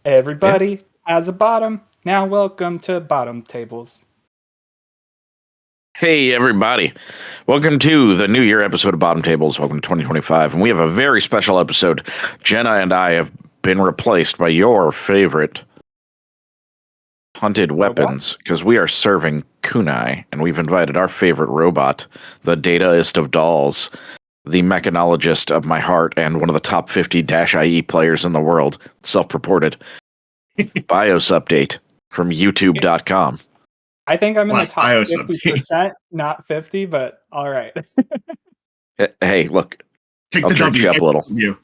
Everybody has a bottom. Now welcome to Bottom Tables. Hey, everybody. Welcome to the New Year episode of Bottom Tables. Welcome to 2025. And we have a very special episode. Jenna and I have been replaced by your favorite hunted weapons because we are serving kunai, and we've invited our favorite robot, the dataist of dolls, the mechanologist of my heart, and one of the top 50 -IE players in the world, self-purported. BIOS update from youtube.com. I think I'm in the top 50%, not 50, but all right. Hey, look. Take the W up a little. You.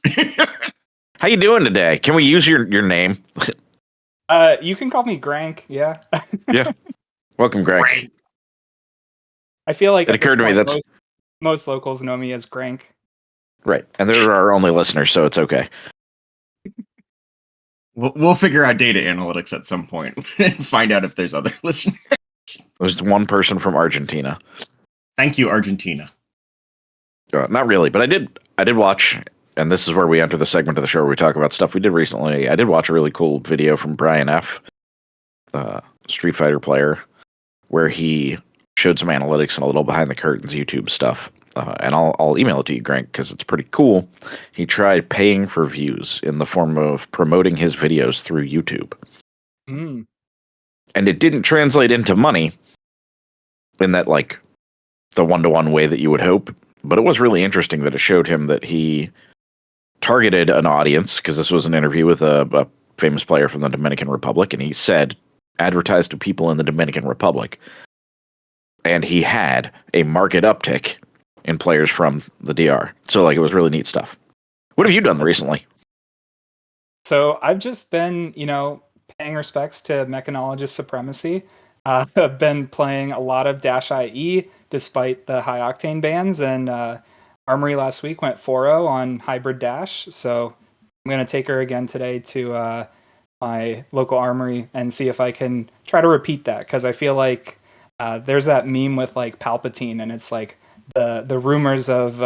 How you doing today? Can we use your name? You can call me Grank, yeah. Yeah. Welcome, Greg. I feel like it occurred to me that most locals know me as Grank. Right, and they're our only listeners, so it's okay. We'll figure out data analytics at some point and find out if there's other listeners. There's one person from Argentina. Thank you, Argentina. Not really, but I did watch, and this is where we enter the segment of the show where we talk about stuff we did recently. I did watch a really cool video from Brian F., Street Fighter player, where he showed some analytics and a little behind the curtains YouTube stuff. And I'll email it to you, Grant, because it's pretty cool. He tried paying for views in the form of promoting his videos through YouTube. Mm. And it didn't translate into money in that, like, the one-to-one way that you would hope. But it was really interesting that it showed him that he targeted an audience, because this was an interview with a famous player from the Dominican Republic, and he said, advertise to people in the Dominican Republic. And he had a market uptick in players from the DR. So, like, it was really neat stuff. What have you done recently? So I've just been, paying respects to mechanologist supremacy. I've been playing a lot of -IE despite the high octane bans, and Armory last week went 4-0 on hybrid dash. So I'm going to take her again today to my local Armory and see if I can try to repeat that, because I feel like there's that meme with like Palpatine, and it's like the rumors of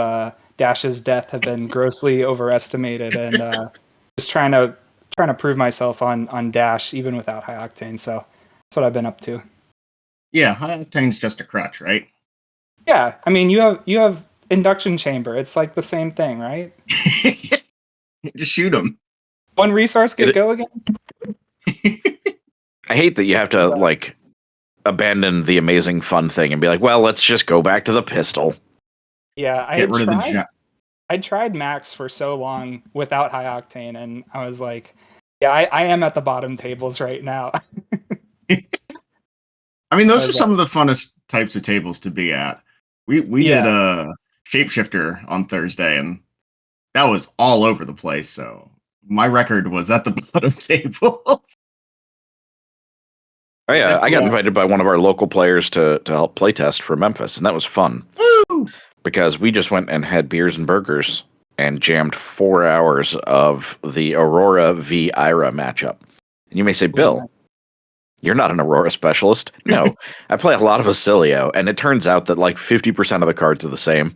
Dash's death have been grossly overestimated, and just trying to prove myself on Dash even without high octane. So that's what I've been up to. Yeah, high octane's just a crutch, right? Yeah, I mean you have induction chamber. It's like the same thing, right? Just shoot them. One resource could go again. I hate that you have to like abandon the amazing fun thing and be like, well, let's just go back to the pistol. Yeah, I tried max for so long without high octane, and I was like, yeah, I am at the bottom tables right now. I mean, those are some of the funnest types of tables to be at. We did a shapeshifter on Thursday, and that was all over the place. So my record was at the bottom table. Oh yeah, I got invited by one of our local players to help playtest for Memphis, and that was fun. Woo! Because we just went and had beers and burgers and jammed 4 hours of the Aurora v. Ira matchup. And you may say, Bill, you're not an Aurora specialist. No, I play a lot of Acilio, and it turns out that like 50% of the cards are the same.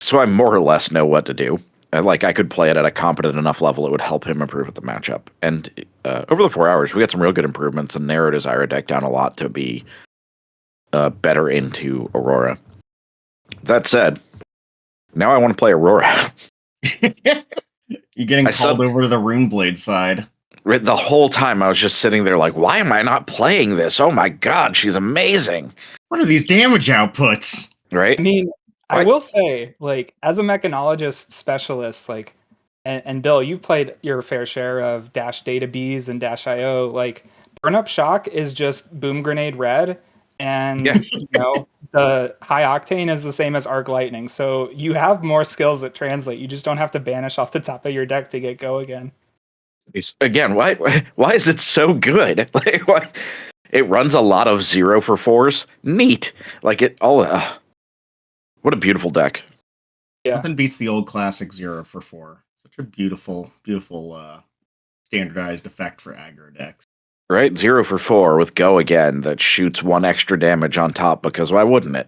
So I more or less know what to do. Like, I could play it at a competent enough level, it would help him improve at the matchup. And over the 4 hours, we got some real good improvements and narrowed his Ira deck down a lot to be better into Aurora. That said, now I want to play Aurora. You're getting called over to the Runeblade side. The whole time I was just sitting there like, why am I not playing this? Oh my god, she's amazing. What are these damage outputs? Right? I mean, I will say, like, as a mechanologist specialist, like, and Bill, you've played your fair share of Dash Data Bees and Dash IO. Like, Burn Up Shock is just Boom Grenade Red, and the high octane is the same as Arc Lightning. So you have more skills that translate. You just don't have to banish off the top of your deck to get go again. Again, why is it so good? Like, why? It runs a lot of 0 for 4s. Neat. Like it all. What a beautiful deck. Yeah. Nothing beats the old classic 0 for 4. Such a beautiful standardized effect for aggro decks. Right? 0 for 4 with Go Again that shoots 1 extra damage on top, because why wouldn't it?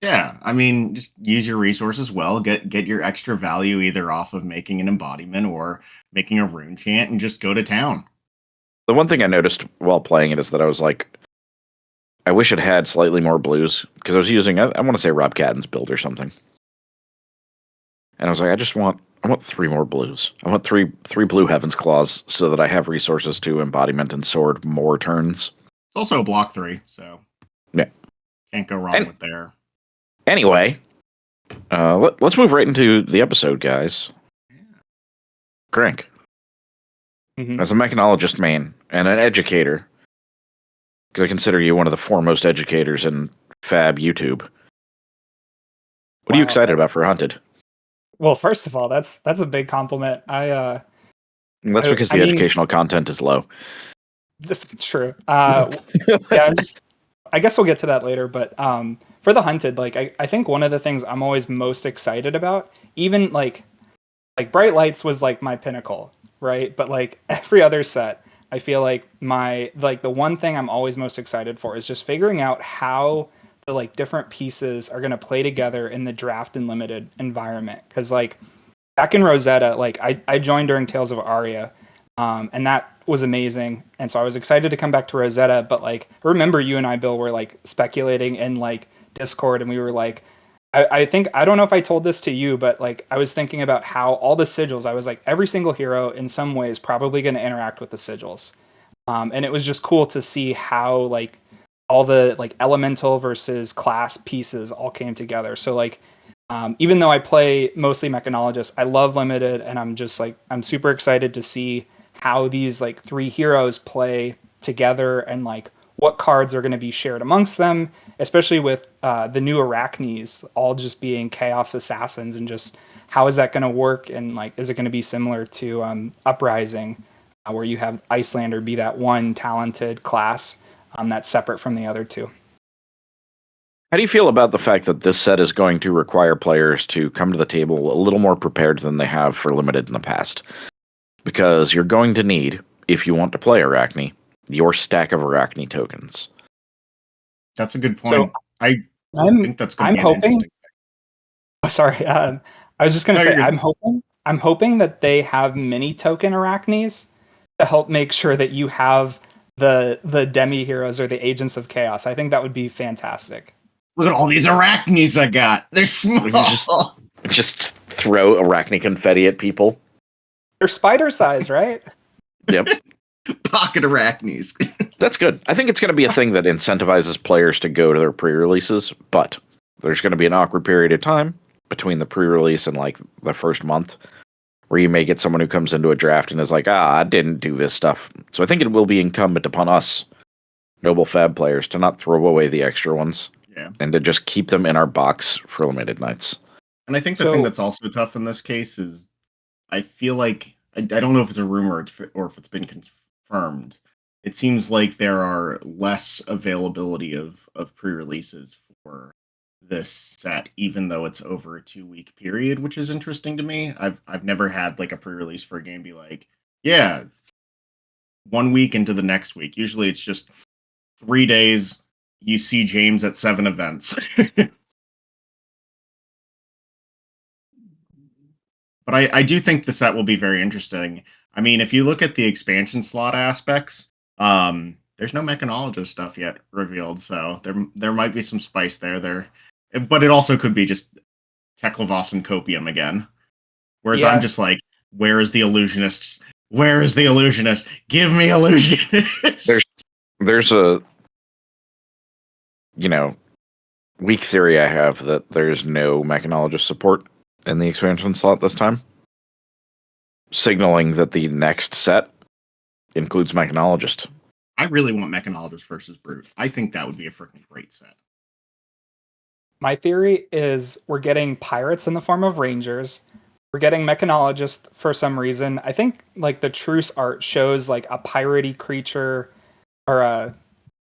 Yeah, I mean, just use your resources well. Get your extra value either off of making an embodiment or making a rune chant, and just go to town. The one thing I noticed while playing it is that I was like, I wish it had slightly more blues because I was using, I want to say Rob Cadden's build or something, and I was like, I want three more blues. I want three blue Heaven's Claws so that I have resources to embodiment and sword more turns. It's also a block 3, so Yeah. can't go wrong with there. Anyway, let's move right into the episode, guys. Crank. Mm-hmm. As a mechanologist main and an educator, because I consider you one of the foremost educators in Fab YouTube. What are you excited about for Hunted? Well, first of all, that's a big compliment. That's because the educational content is low. True. Yeah, I guess we'll get to that later, but for the Hunted, like I think one of the things I'm always most excited about, even like Bright Lights was like my pinnacle, right? But like every other set, I feel like the one thing I'm always most excited for is just figuring out how the like different pieces are going to play together in the draft and limited environment. Because like back in Rosetta, like I joined during Tales of Aria, and that was amazing. And so I was excited to come back to Rosetta. But like, I remember you and I, Bill, were like speculating in like Discord, and we were like, I think I don't know if I told this to you, but like I was thinking about how all the sigils. I was like, every single hero in some way is probably going to interact with the sigils, and it was just cool to see how like all the like elemental versus class pieces all came together. So like even though I play mostly mechanologist, I love limited, and I'm super excited to see how these like three heroes play together and like what cards are going to be shared amongst them, especially with the new Arachnes all just being chaos assassins, and just how is that going to work, and like is it going to be similar to Uprising, where you have Icelander be that one talented class that's separate from the other two. How do you feel about the fact that this set is going to require players to come to the table a little more prepared than they have for Limited in the past? Because you're going to need, if you want to play Arachne, your stack of Arachne tokens. That's a good point. So I think that's going to be an interesting thing. Oh, sorry. I was just going to say, I'm hoping that they have mini token Arachnes to help make sure that you have the Demi Heroes or the Agents of Chaos. I think that would be fantastic. Look at all these Arachnes I got. They're small. Just throw Arachne confetti at people. They're spider size, right? Yep. Pocket Arachnes. That's good. I think it's going to be a thing that incentivizes players to go to their pre-releases, but there's going to be an awkward period of time between the pre-release and like the first month where you may get someone who comes into a draft and is like, I didn't do this stuff. So I think it will be incumbent upon us, Noble Fab players, to not throw away the extra ones. Yeah. And to just keep them in our box for limited nights. And I think the thing that's also tough in this case is I feel like, I don't know if it's a rumor or if it's been confirmed. It seems like there are less availability of pre-releases for this set, even though it's over a 2-week period, which is interesting to me. I've never had like a pre-release for a game be like, yeah, 1 week into the next week. Usually it's just 3 days. You see James at 7 events. But I do think the set will be very interesting. I mean, if you look at the expansion slot aspects, there's no mechanologist stuff yet revealed, so there might be some spice there. But it also could be just Teklavos and Copium again. Whereas I'm just like, where is the illusionist? Where is the illusionist? Give me illusionist. There's a weak theory I have that there's no mechanologist support in the expansion slot this time, signaling that the next set includes mechanologist. I really want mechanologist versus brute. I think that would be a freaking great set. My theory is we're getting pirates in the form of rangers. We're getting mechanologist for some reason. I think like the truce art shows like a piratey creature or a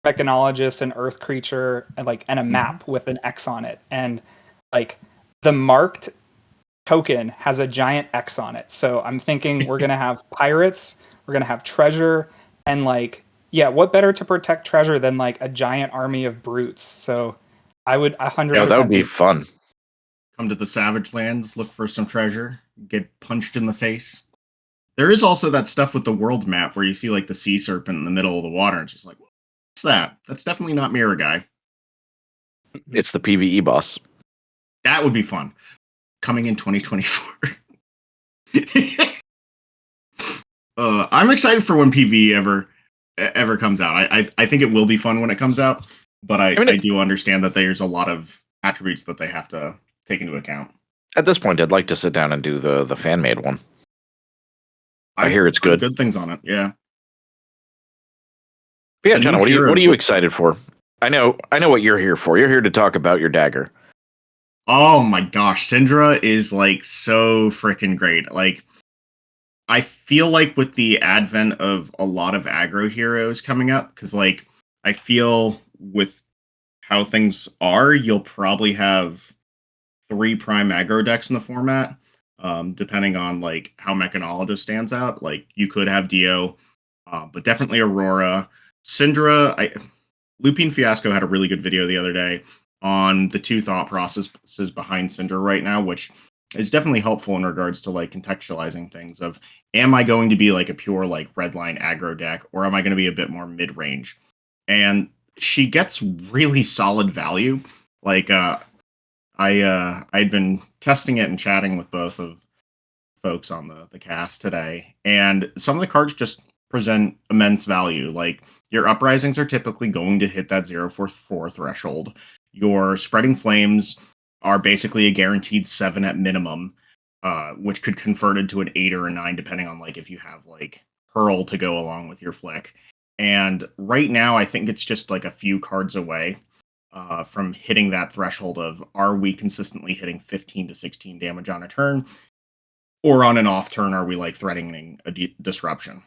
mechanologist, an earth creature, and a map with an X on it. And like the marked token has a giant X on it. So I'm thinking we're gonna have pirates, we're gonna have treasure, and like, yeah, what better to protect treasure than like a giant army of brutes? So I would 100% Yeah, that would be do. fun. Come to the Savage Lands, look for some treasure, get punched in the face. There is also that stuff with the world map where you see like the sea serpent in the middle of the water. And it's just like, what's that? That's definitely not Mirror Guy. It's the PvE boss. That would be fun. Coming in 2024. I'm excited for when PvE ever comes out. I think it will be fun when it comes out, but I do understand that there's a lot of attributes that they have to take into account. At this point, I'd like to sit down and do the fan made one. I hear it's good. Good things on it, yeah. But yeah, Jenna, what are you excited for? I know what you're here for. You're here to talk about your dagger. Oh my gosh, Syndra is like so freaking great. Like, I feel like with the advent of a lot of aggro heroes coming up, because like I feel with how things are, you'll probably have 3 prime aggro decks in the format, depending on like how Mechanologist stands out. Like you could have Dio, but definitely Aurora, Syndra. Lupine Fiasco had a really good video the other day on the 2 thought processes behind Syndra right now, which is definitely helpful in regards to like contextualizing things of, am I going to be like a pure like redline aggro deck, or am I going to be a bit more mid-range? And she gets really solid value. Like I'd been testing it and chatting with both of folks on the cast today, and some of the cards just present immense value. Like your uprisings are typically going to hit that 0-4 threshold. Your spreading flames are basically a guaranteed 7 at minimum, which could convert into an 8 or a 9 depending on like if you have like Hurl to go along with your flick. And right now, I think it's just like a few cards away from hitting that threshold of, are we consistently hitting 15 to 16 damage on a turn, or on an off turn are we like threatening a disruption?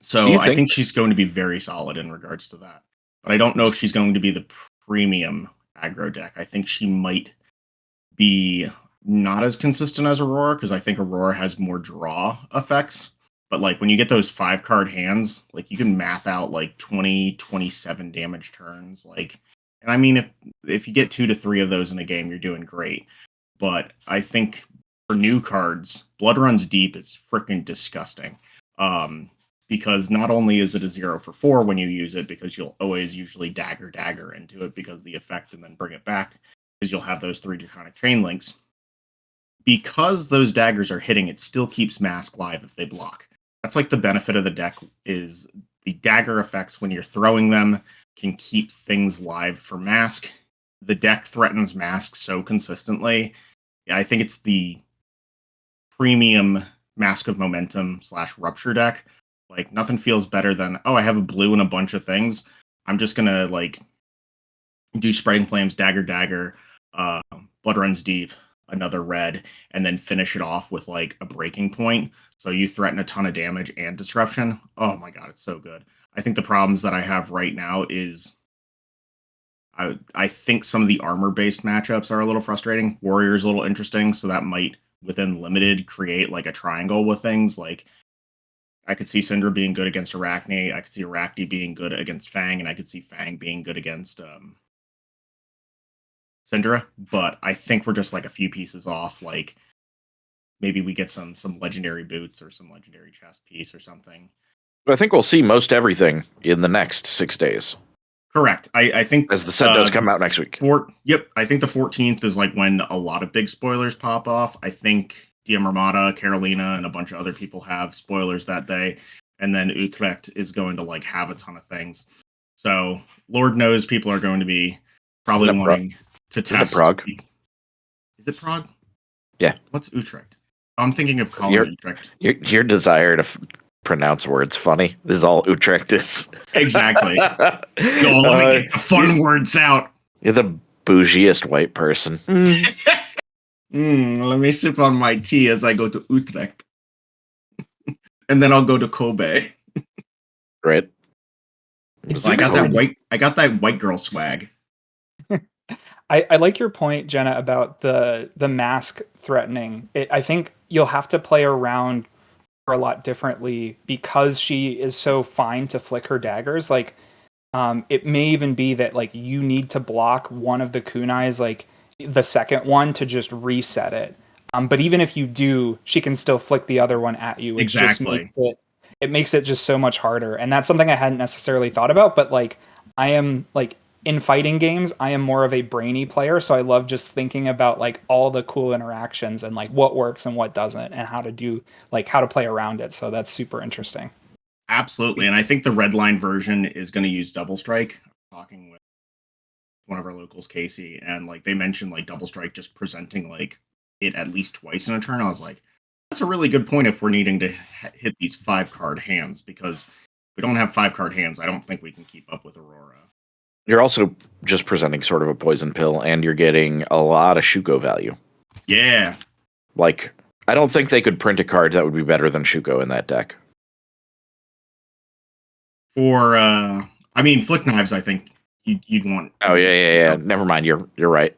So I think she's going to be very solid in regards to that, but I don't know if she's going to be the premium aggro deck. I think she might be not as consistent as Aurora, because I think Aurora has more draw effects. But like when you get those 5-card hands, like you can math out like 20, 27 damage turns. Like, and I mean, if you get 2 to 3 of those in a game, you're doing great. But I think for new cards, Blood Runs Deep is freaking disgusting. Because not only is it a 0-for-4 when you use it, because you'll always usually dagger into it because of the effect, and then bring it back because you'll have those 3 Draconic Chain Links. Because those daggers are hitting, it still keeps Mask live if they block. That's like the benefit of the deck, is the dagger effects when you're throwing them can keep things live for Mask. The deck threatens Mask so consistently. I think it's the premium Mask of Momentum / Rupture deck. Like, nothing feels better than, oh, I have a blue and a bunch of things. I'm just going to, like, do Spreading Flames, Dagger, Blood Runs Deep, another red, and then finish it off with, like, a breaking point. So you threaten a ton of damage and disruption. Oh, my God, it's so good. I think the problems that I have right now is I think some of the armor-based matchups are a little frustrating. Warrior's a little interesting, so that might, within limited, create, like, a triangle with things, like, I could see Syndra being good against Arachne. I could see Arachne being good against Fang, and I could see Fang being good against Syndra. But I think we're just like a few pieces off. Like maybe we get some legendary boots or some legendary chest piece or something. I think we'll see most everything in the next 6 days. Correct. I think as the set does come out next week. Yep. I think the 14th is like when a lot of big spoilers pop off. I think DM Armada, Carolina, and a bunch of other people have spoilers that day. And then Utrecht is going to like have a ton of things. So Lord knows people are going to be probably wanting to test. Is it Prague? Is it Prague? Yeah. What's Utrecht? I'm thinking of calling Utrecht. Your desire to pronounce words funny. This is all Utrecht is. Exactly. Let me get the fun words out. You're the bougiest white person. Let me sip on my tea as I go to Utrecht. And then I'll go to Kobe. Right. I got that white girl swag. I like your point, Jenna, about the mask threatening. I think you'll have to play around her a lot differently because she is so fine to flick her daggers. Like It may even be that like you need to block one of the kunais, like the second one, to just reset it. But even if you do, she can still flick the other one at you, which just makes Exactly. it makes it just so much harder. And that's something I hadn't necessarily thought about, but like I am like in fighting games, I am more of a brainy player, so I love just thinking about like all the cool interactions and like what works and what doesn't and how to do like how to play around it. So that's super interesting. Absolutely. And I think the red line version is going to use double strike. Talking with one of our locals, Casey, and like they mentioned like double strike just presenting like it at least twice in a turn. I was like, that's a really good point if we're needing to hit these 5-card hands, because if we don't have 5-card hands, I don't think we can keep up with Aurora. You're also just presenting sort of a poison pill, and you're getting a lot of Shuko value. Yeah. Like, I don't think they could print a card that would be better than Shuko in that deck. For I mean, flick knives, I think you'd want. Oh yeah. Never mind. You're right.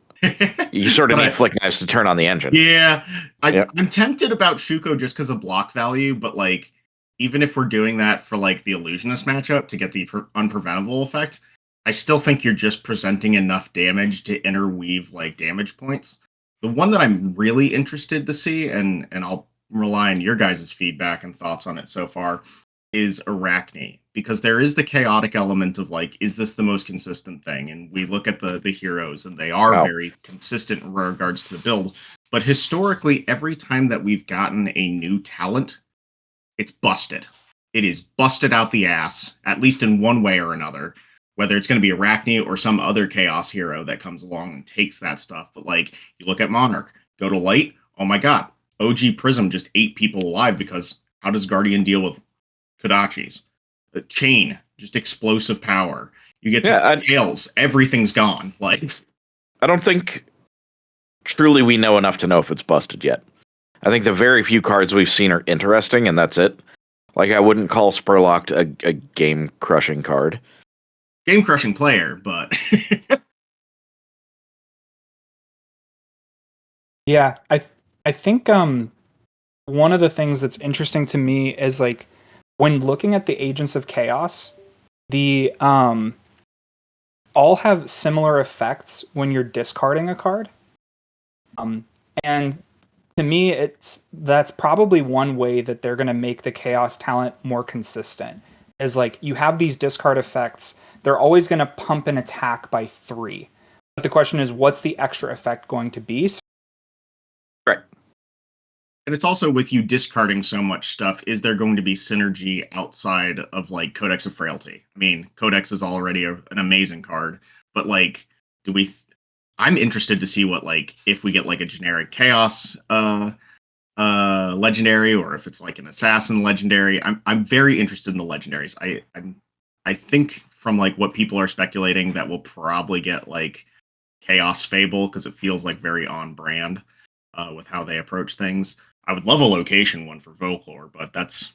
You sort of need flick knives to turn on the engine. Yeah, I'm tempted about Shuko just because of block value, but like even if we're doing that for like the illusionist matchup to get the unpreventable effect, I still think you're just presenting enough damage to interweave like damage points. The one that I'm really interested to see, and I'll rely on your guys' feedback and thoughts on it so far, is Arachne, because there is the chaotic element of like, is this the most consistent thing? And we look at the heroes, and they are very consistent in regards to the build. But historically, every time that we've gotten a new talent, it's busted. It is busted out the ass, at least in one way or another. Whether it's going to be Arachne or some other chaos hero that comes along and takes that stuff. But like, you look at Monarch, go to light, oh my god, OG Prism just ate people alive, because how does Guardian deal with Kodachis? The chain, just explosive power. You get to tails, everything's gone. Like, I don't think truly we know enough to know if it's busted yet. I think the very few cards we've seen are interesting, and that's it. Like, I wouldn't call Spurlocked a game-crushing card. Game-crushing player, but... Yeah, I think one of the things that's interesting to me is like when looking at the Agents of Chaos, the all have similar effects when you're discarding a card. And to me, that's probably one way that they're going to make the Chaos talent more consistent. Is like you have these discard effects, they're always going to pump an attack by 3. But the question is, what's the extra effect going to be? Right. And it's also with you discarding so much stuff, is there going to be synergy outside of like Codex of Frailty? I mean, Codex is already an amazing card, but like, I'm interested to see what, like, if we get like a generic Chaos legendary, or if it's like an assassin legendary. I'm very interested in the legendaries. I think from like what people are speculating that we'll probably get like Chaos Fable, because it feels like very on brand with how they approach things. I would love a location one for Folklore, but that's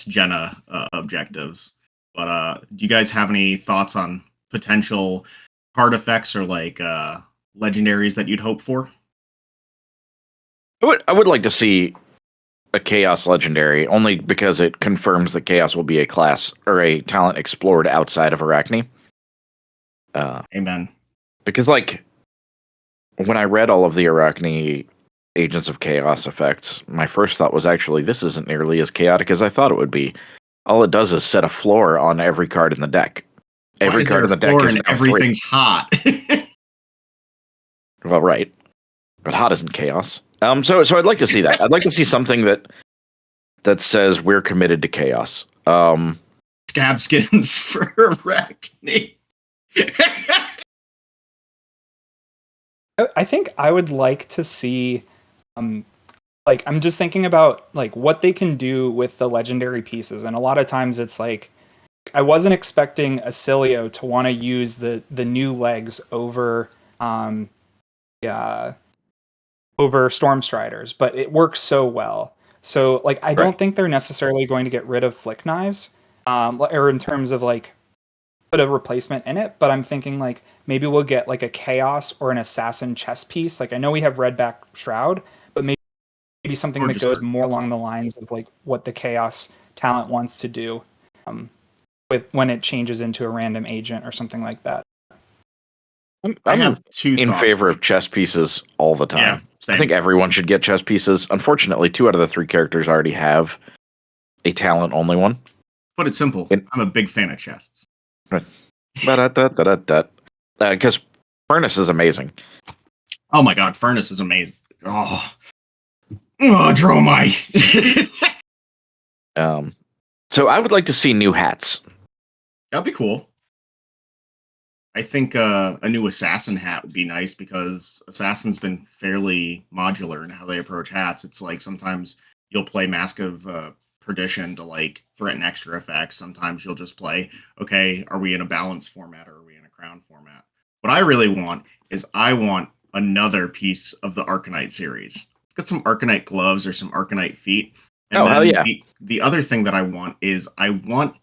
Jenna objectives. But do you guys have any thoughts on potential card effects or like legendaries that you'd hope for? I would like to see a Chaos legendary, only because it confirms that Chaos will be a class or a talent explored outside of Arachne. Amen. Because like when I read all of the Arachne Agents of Chaos effects, my first thought was actually, this isn't nearly as chaotic as I thought it would be. All it does is set a floor on every card in the deck. Every card in the deck is now everything's 3. Hot. Well, right, but hot isn't chaos. So I'd like to see that. I'd like to see something that says we're committed to chaos. Scab skins for Arachne. I think I would like to see, like, I'm just thinking about like what they can do with the legendary pieces, and a lot of times it's like I wasn't expecting Acilio to want to use the new legs over, over Stormstriders, but it works so well. So like I don't think they're necessarily going to get rid of flick knives, or in terms of like put a replacement in it, but I'm thinking like maybe we'll get like a chaos or an assassin chess piece. Like I know we have Redback Shroud, but maybe something that goes more along the lines of like what the chaos talent wants to do. with when it changes into a random agent or something like that. I I'm have two in thoughts. favor of chess pieces all the time. Yeah, I same. think everyone should get chess pieces. Unfortunately, 2 out of the 3 characters already have a talent only one. Put it simple. I'm a big fan of chests. Because Furnace is amazing. Oh my god, Furnace is amazing. Oh, Dromai. So I would like to see new hats. That'd be cool. I think a new assassin hat would be nice because assassin's been fairly modular in how they approach hats. It's like sometimes you'll play Mask of Perdition to like threaten extra effects. Sometimes you'll just play, okay, are we in a balanced format or are we in a crown format? What I really want is I want another piece of the Arcanite series. Let's get some Arcanite gloves or some Arcanite feet. And then hell yeah. the other thing that I want is I want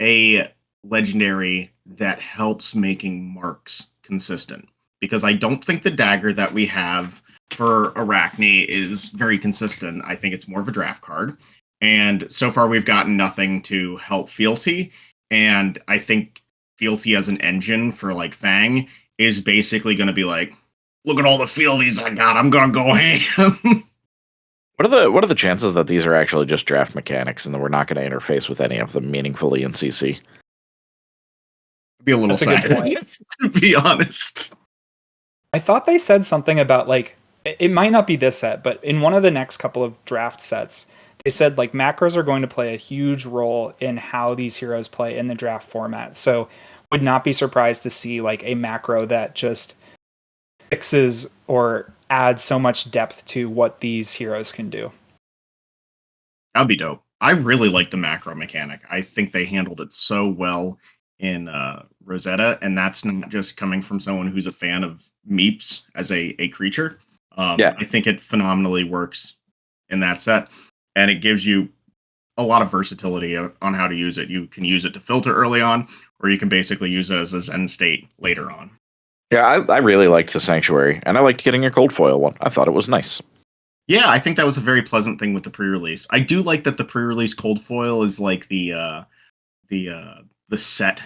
a legendary that helps making marks consistent. Because I don't think the dagger that we have for Arachne is very consistent. I think it's more of a draft card. And so far we've gotten nothing to help Fealty. And I think Fealty as an engine for like Fang is basically going to be like, look at all the fealties I got. I'm going to go ham. What are the chances that these are actually just draft mechanics and that we're not going to interface with any of them meaningfully in CC? Be a little That's sad, to be honest. I thought they said something about like it might not be this set, but in one of the next couple of draft sets, they said like macros are going to play a huge role in how these heroes play in the draft format. So would not be surprised to see like a macro that just fixes or adds so much depth to what these heroes can do. That'd be dope. I really like the macro mechanic. I think they handled it so well in Rosetta, and that's not just coming from someone who's a fan of meeps as a creature. Yeah. I think it phenomenally works in that set, and it gives you a lot of versatility on how to use it. You can use it to filter early on, or you can basically use it as a Zen state later on. Yeah, I really liked the Sanctuary, and I liked getting a cold foil one. I thought it was nice. Yeah, I think that was a very pleasant thing with the pre-release. I do like that the pre-release cold foil is like the set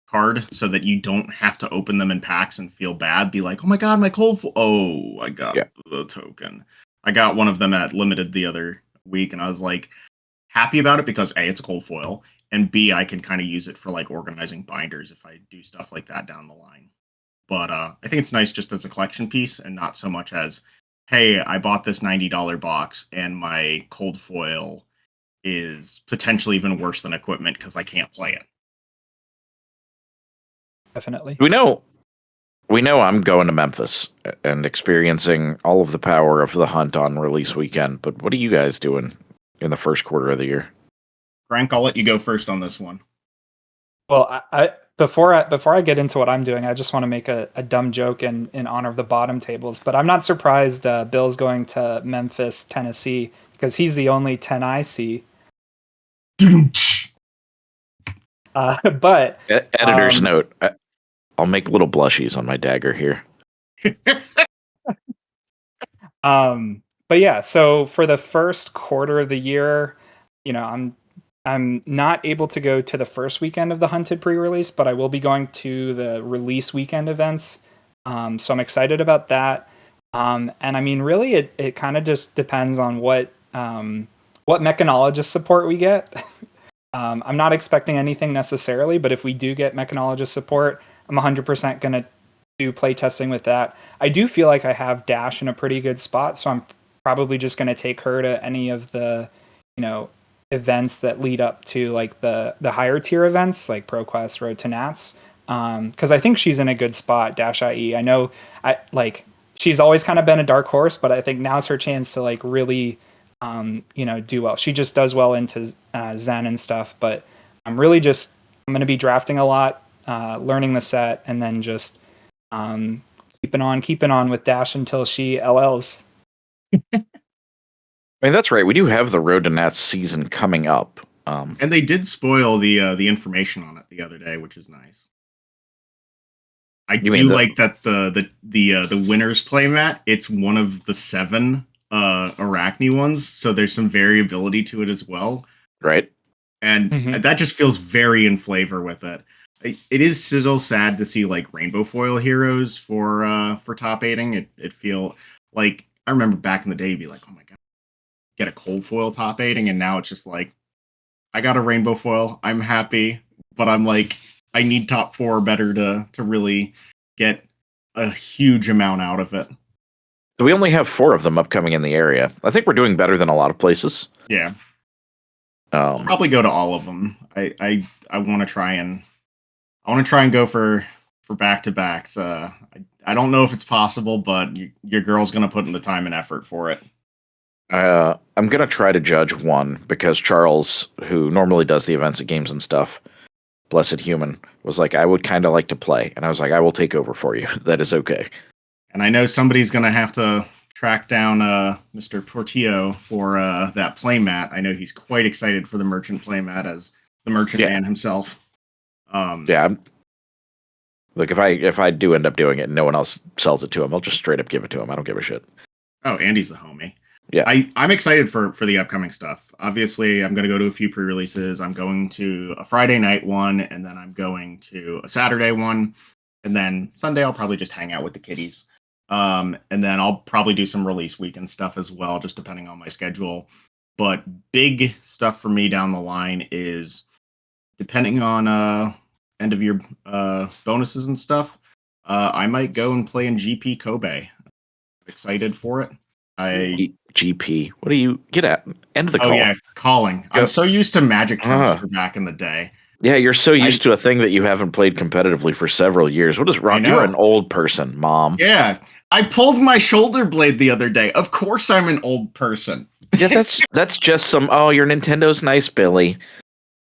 card, so that you don't have to open them in packs and feel bad. Be like, oh my god, my cold foil. Oh, I got the token. I got one of them at Limited the other week, and I was like happy about it because A, it's a cold foil, and B, I can kind of use it for like organizing binders if I do stuff like that down the line. But I think it's nice just as a collection piece and not so much as, hey, I bought this $90 box and my cold foil is potentially even worse than equipment because I can't play it. Definitely. We know I'm going to Memphis and experiencing all of the power of the hunt on release weekend, but what are you guys doing in the first quarter of the year? Frank, I'll let you go first on this one. Well, before I get into what I'm doing, I just want to make a dumb joke in honor of the bottom tables. But I'm not surprised Bill's going to Memphis, Tennessee, because he's the only 10 I see. But editor's note: I'll make little blushies on my dagger here. But yeah, so for the first quarter of the year, I'm not able to go to the first weekend of the Hunted pre-release, but I will be going to the release weekend events. So I'm excited about that. And I mean, really, it kind of just depends on what mechanologist support we get. I'm not expecting anything necessarily, but if we do get mechanologist support, I'm 100% going to do playtesting with that. I do feel like I have Dash in a pretty good spot, so I'm probably just going to take her to any of the, events that lead up to like the higher tier events like ProQuest, Road to Nats, because I think she's in a good spot. Dash IE, I know, she's always kind of been a dark horse, but I think now's her chance to like really do well. She just does well into Zen and stuff, but I'm going to be drafting a lot, learning the set, and then just keeping on with Dash until she LLs. I mean, that's right. We do have the Road to Nats season coming up. And they did spoil the information on it the other day, which is nice. I do like that the winners playmat. It's one of the 7 Arachne ones, so there's some variability to it as well. Right. and Mhm. that just feels very in flavor with it. It is still sad to see like rainbow foil heroes for top eighting. It feel like I remember back in the day, you'd be like, oh my god, get a cold foil top eighting, and now it's just like I got a rainbow foil. I'm happy, but I'm like I need top four or better to really get a huge amount out of it. So we only have 4 of them upcoming in the area. I think we're doing better than a lot of places. Yeah, I'll probably go to all of them. I want to try and go for back to backs. I don't know if it's possible, but your girl's gonna put in the time and effort for it. I'm gonna try to judge one because Charles, who normally does the events at games and stuff, blessed human, was like, I would kind of like to play, and I was like, I will take over for you. That is okay. And I know somebody's gonna have to track down Mr. Portillo for that playmat. I know he's quite excited for the merchant playmat as the merchant man himself. Yeah. Look, if I do end up doing it and no one else sells it to him, I'll just straight up give it to him. I don't give a shit. Oh, Andy's the homie. Yeah. I'm excited for the upcoming stuff. Obviously, I'm going to go to a few pre-releases. I'm going to a Friday night one, and then I'm going to a Saturday one, and then Sunday I'll probably just hang out with the kiddies. And then I'll probably do some release weekend stuff as well, just depending on my schedule. But big stuff for me down the line is depending on end of year bonuses and stuff. I might go and play in GP Kobe. Excited for it. GP. What do you get at? End of the Oh call. yeah, calling. I'm so used to magic terms for back in the day. Yeah, you're so used to a thing that you haven't played competitively for several years. What is wrong? You're an old person, Mom. Yeah, I pulled my shoulder blade the other day. Of course, I'm an old person. Yeah, that's just some. Oh, your Nintendo's nice, Billy.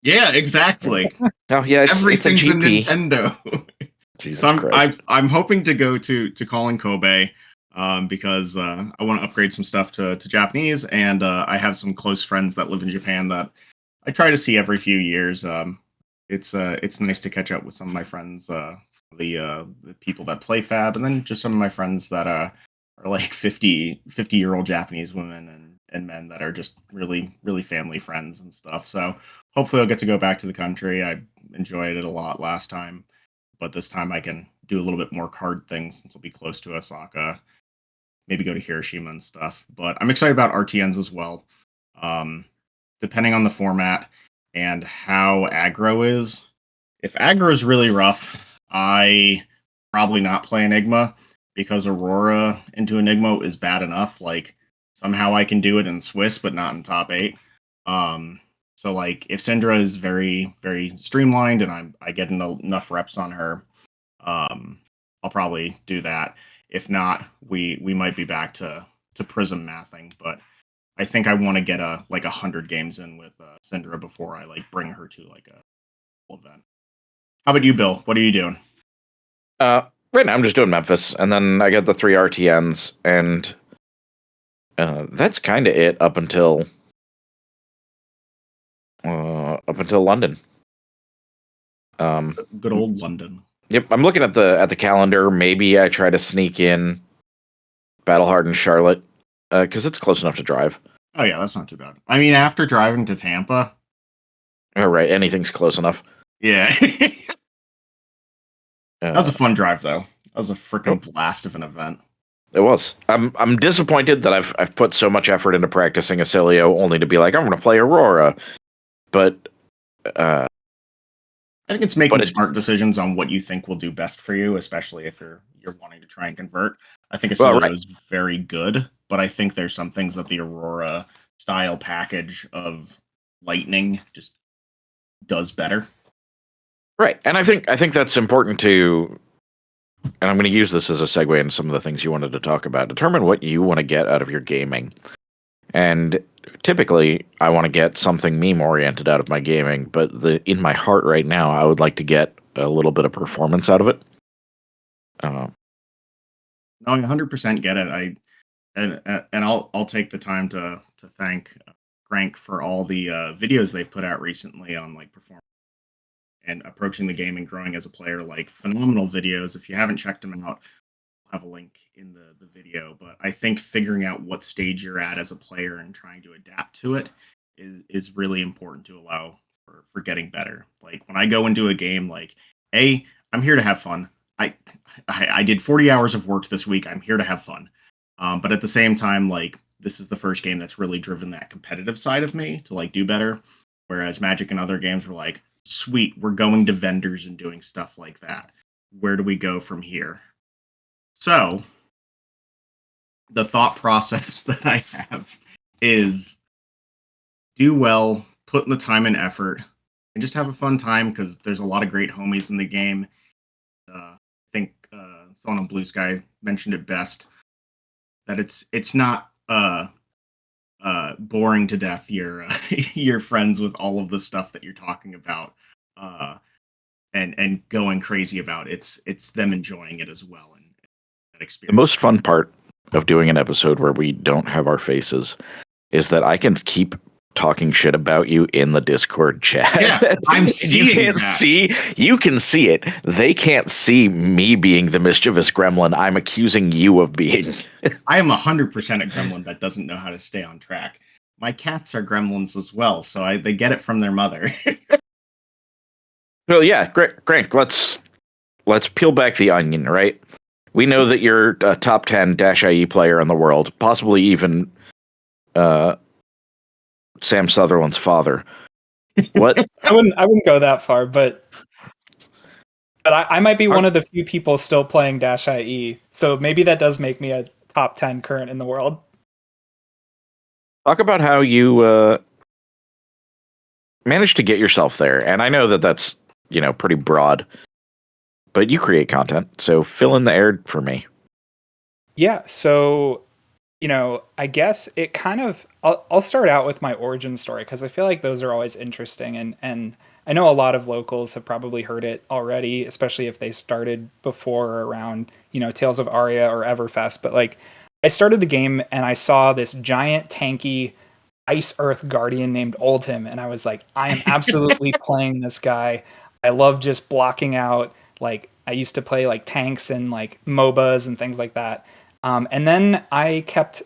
Yeah, exactly. Oh yeah, everything's it's a, GP. Nintendo. Jesus so Christ. I'm hoping to go to calling Kobe. Because I want to upgrade some stuff to Japanese, and I have some close friends that live in Japan that I try to see every few years. It's nice to catch up with some of my friends, the people that play Fab, and then just some of my friends that are like 50-year-old Japanese women and men that are just really family friends and stuff. So hopefully I'll get to go back to the country. I enjoyed it a lot last time, but this time I can do a little bit more card things since I'll be close to Osaka. Maybe go to Hiroshima and stuff. But I'm excited about RTNs as well. Depending on the format and how aggro is. If aggro is really rough, I probably not play Enigma because Aurora into Enigma is bad enough. Like somehow I can do it in Swiss, but not in top 8. So like if Syndra is very streamlined and I get enough reps on her, I'll probably do that. If not, we might be back to Prism mathing, but I think I want to get 100 games in with Syndra before I like bring her to like a full event. How about you, Bill? What are you doing? Right now I'm just doing Memphis, and then I got the 3 RTNs, and that's kind of it up until London. Good old London. Yep, I'm looking at the calendar. Maybe I try to sneak in Battle-hardened Charlotte because it's close enough to drive. Oh yeah, that's not too bad. I mean, after driving to Tampa, all right, anything's close enough. Yeah, that was a fun drive though. That was a freaking blast of an event. It was. I'm disappointed that I've put so much effort into practicing Acilio only to be like I'm going to play Aurora, but I think it's making smart decisions on what you think will do best for you, especially if you're wanting to try and convert. I think Acilio is very good, but I think there's some things that the Aurora style package of Lightning just does better. Right, and I think that's important to. And I'm going to use this as a segue into some of the things you wanted to talk about. Determine what you want to get out of your gaming. And typically, I want to get something meme-oriented out of my gaming, but in my heart right now, I would like to get a little bit of performance out of it. No, I 100% get it. And I'll take the time to thank Crank for all the videos they've put out recently on like performance and approaching the game and growing as a player. Like phenomenal videos. If you haven't checked them out, I'll have a link in the video. But I think figuring out what stage you're at as a player and trying to adapt to it is really important to allow for getting better. Like when I go into a game, like I'm here to have fun. I did 40 hours of work this week. I'm here to have fun. But at the same time, like this is the first game that's really driven that competitive side of me to like do better. Whereas Magic and other games were like, sweet, we're going to vendors and doing stuff like that. Where do we go from here? So the thought process that I have is do well, put in the time and effort, and just have a fun time because there's a lot of great homies in the game. I think someone on Blue Sky mentioned it best that it's not boring to death. You're friends with all of the stuff that you're talking about, and going crazy about. It's them enjoying it as well, and that experience. The most fun part of doing an episode where we don't have our faces is that I can keep talking shit about you in the Discord chat. Yeah, I'm seeing you can't that. You can see it. They can't see me being the mischievous gremlin I'm accusing you of being. I am 100% a gremlin that doesn't know how to stay on track. My cats are gremlins as well, so they get it from their mother. Well, yeah, Grant, let's peel back the onion, right? We know that you're a top 10 -IE player in the world, possibly even Sam Sutherland's father. What? I wouldn't go that far, but I might be one of the few people still playing -IE. So maybe that does make me a top 10 current in the world. Talk about how you managed to get yourself there. And I know that that's, pretty broad, but you create content. So fill in the air for me. Yeah. So, I guess it kind of, I'll start out with my origin story because I feel like those are always interesting. And I know a lot of locals have probably heard it already, especially if they started before or around, Tales of Aria or Everfest. But like, I started the game and I saw this giant tanky Ice Earth Guardian named Oldhim, and I was like, I am absolutely playing this guy. I love just blocking out. Like I used to play like tanks and like MOBAs and things like that. And then I kept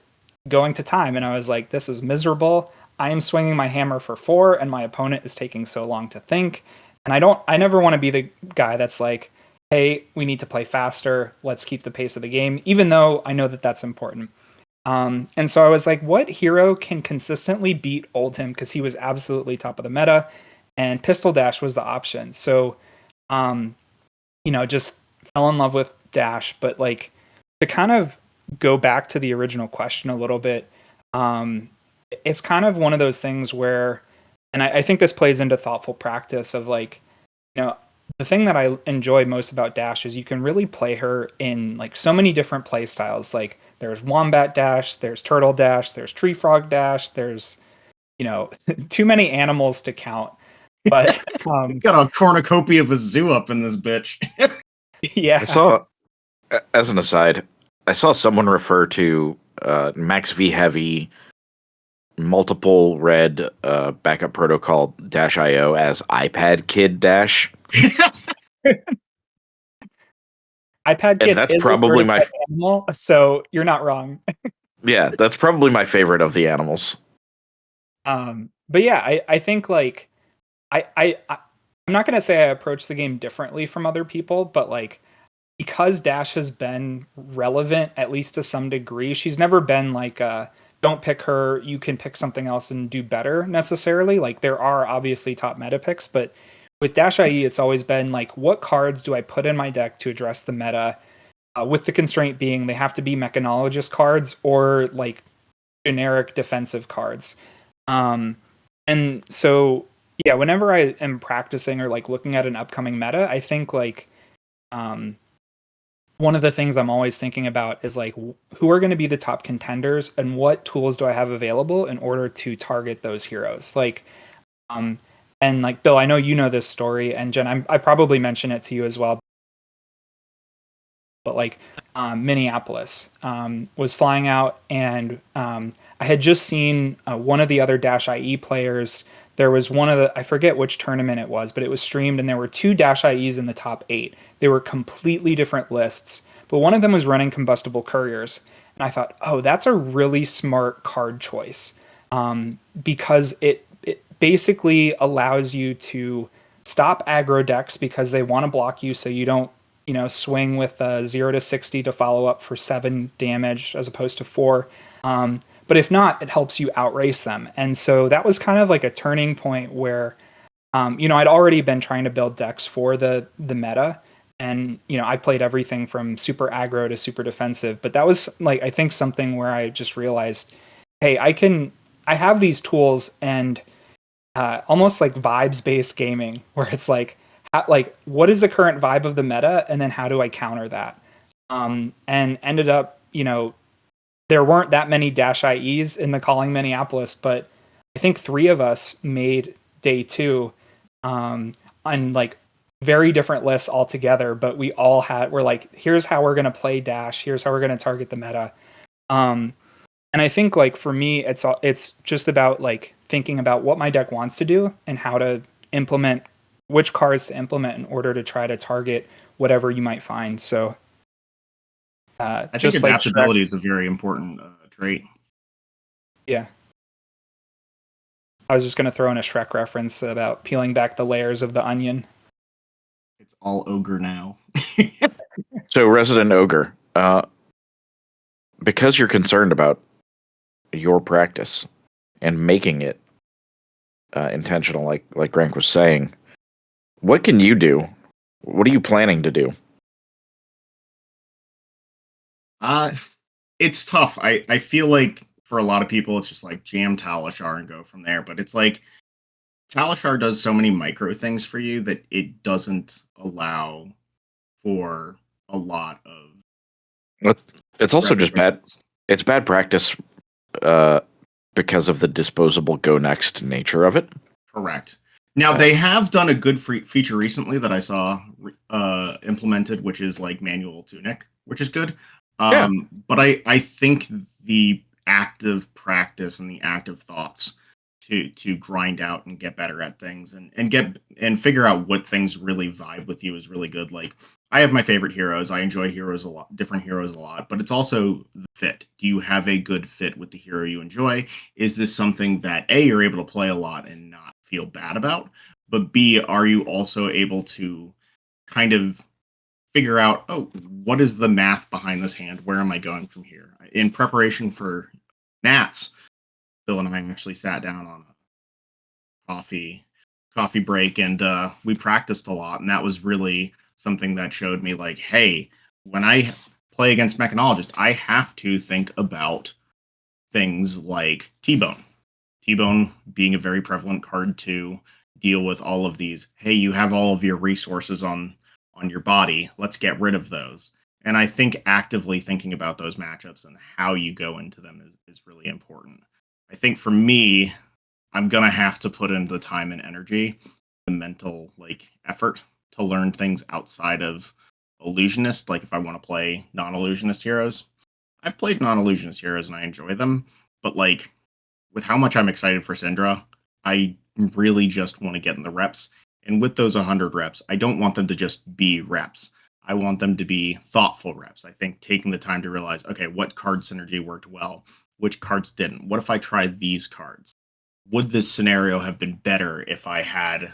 going to time, and I was like, this is miserable. I am swinging my hammer for 4, and my opponent is taking so long to think. And I never want to be the guy that's like, hey, we need to play faster. Let's keep the pace of the game, even though I know that that's important. And so I was like, what hero can consistently beat Oldhim? Because he was absolutely top of the meta, and Pistol Dash was the option. So, just fell in love with Dash. But like to kind of go back to the original question a little bit, it's kind of one of those things where, and I think this plays into thoughtful practice of like, the thing that I enjoy most about Dash is you can really play her in like so many different play styles. Like there's Wombat Dash, there's Turtle Dash, there's Tree Frog Dash, there's, too many animals to count. But got a cornucopia of a zoo up in this bitch. Yeah. I saw, as an aside, I saw someone refer to Max V Heavy multiple red backup protocol -IO as iPad Kid Dash. iPad Kid that's is probably my animal, so you're not wrong. Yeah, that's probably my favorite of the animals. But yeah, I think like I'm not gonna say I approach the game differently from other people, but like because Dash has been relevant at least to some degree, she's never been like don't pick her, you can pick something else and do better necessarily. Like there are obviously top meta picks, but with -IE, it's always been like, what cards do I put in my deck to address the meta? With the constraint being they have to be mechanologist cards or like generic defensive cards. And so, yeah, whenever I am practicing or like looking at an upcoming meta, I think like one of the things I'm always thinking about is like, who are going to be the top contenders and what tools do I have available in order to target those heroes? Like, and like, Bill, I know you know this story, and Jen, I probably mentioned it to you as well. But like Minneapolis was flying out, and I had just seen one of the other -IE players. There was one of the, I forget which tournament it was, but it was streamed, and there were 2 -IEs in the top 8. They were completely different lists, but one of them was running Combustible Couriers. And I thought, oh, that's a really smart card choice, because basically allows you to stop aggro decks because they want to block you so you don't, swing with 0 to 60 to follow up for 7 damage as opposed to 4. But if not, it helps you outrace them. And so that was kind of like a turning point where, I'd already been trying to build decks for the meta. And, I played everything from super aggro to super defensive. But that was like, I think something where I just realized, hey, I have these tools and almost like vibes based gaming where it's like, what is the current vibe of the meta? And then how do I counter that? And ended up, there weren't that many Dash IEs in the Calling Minneapolis, but I think 3 of us made day 2 on like very different lists altogether, but we're like, here's how we're going to play Dash. Here's how we're going to target the meta. And I think like for me, it's just about like thinking about what my deck wants to do and how to implement which cards to implement in order to try to target whatever you might find. So I think just like adaptability Shrek, is a very important trait. yeah. I was just going to throw in a Shrek reference about peeling back the layers of the onion. It's all ogre now. So, Resident Ogre, because you're concerned about your practice and making it intentional, like Grank was saying, what can you do? What are you planning to do? It's tough. I feel like for a lot of people, it's just like jam Talishar and go from there. But it's like Talishar does so many micro things for you that it doesn't allow for a lot of. It's also just bad. repetitions. It's bad practice because of the disposable go next nature of it. Correct. Now they have done a good feature recently that I saw implemented, which is like manual tunic, which is good. Yeah. But I think the active practice and the active thoughts to grind out and get better at things and figure out what things really vibe with you is really good. Like I have my favorite heroes. I enjoy heroes a lot, different heroes a lot, but it's also the fit. Do you have a good fit with the hero you enjoy? Is this something that A, you're able to play a lot and not feel bad about, but B, are you also able to kind of figure out, oh, what is the math behind this hand? Where am I going from here? In preparation for Nats, Bill and I actually sat down on a coffee break and we practiced a lot, and that was really something that showed me like, hey, when I play against Mechanologist, I have to think about things like T-Bone. T-Bone being a very prevalent card to deal with all of these. Hey, you have all of your resources on your body. Let's get rid of those. And I think actively thinking about those matchups and how you go into them is really important. I think for me, I'm gonna have to put in the time and energy, the mental like effort to learn things outside of illusionist. Like if I want to play non-illusionist heroes, I've played non-illusionist heroes and I enjoy them, but like with how much I'm excited for Syndra, I really just want to get in the reps. And with those 100 reps, I don't want them to just be reps. I want them to be thoughtful reps. I think taking the time to realize, okay, what card synergy worked well, which cards didn't. What if I tried these cards? Would this scenario have been better if I had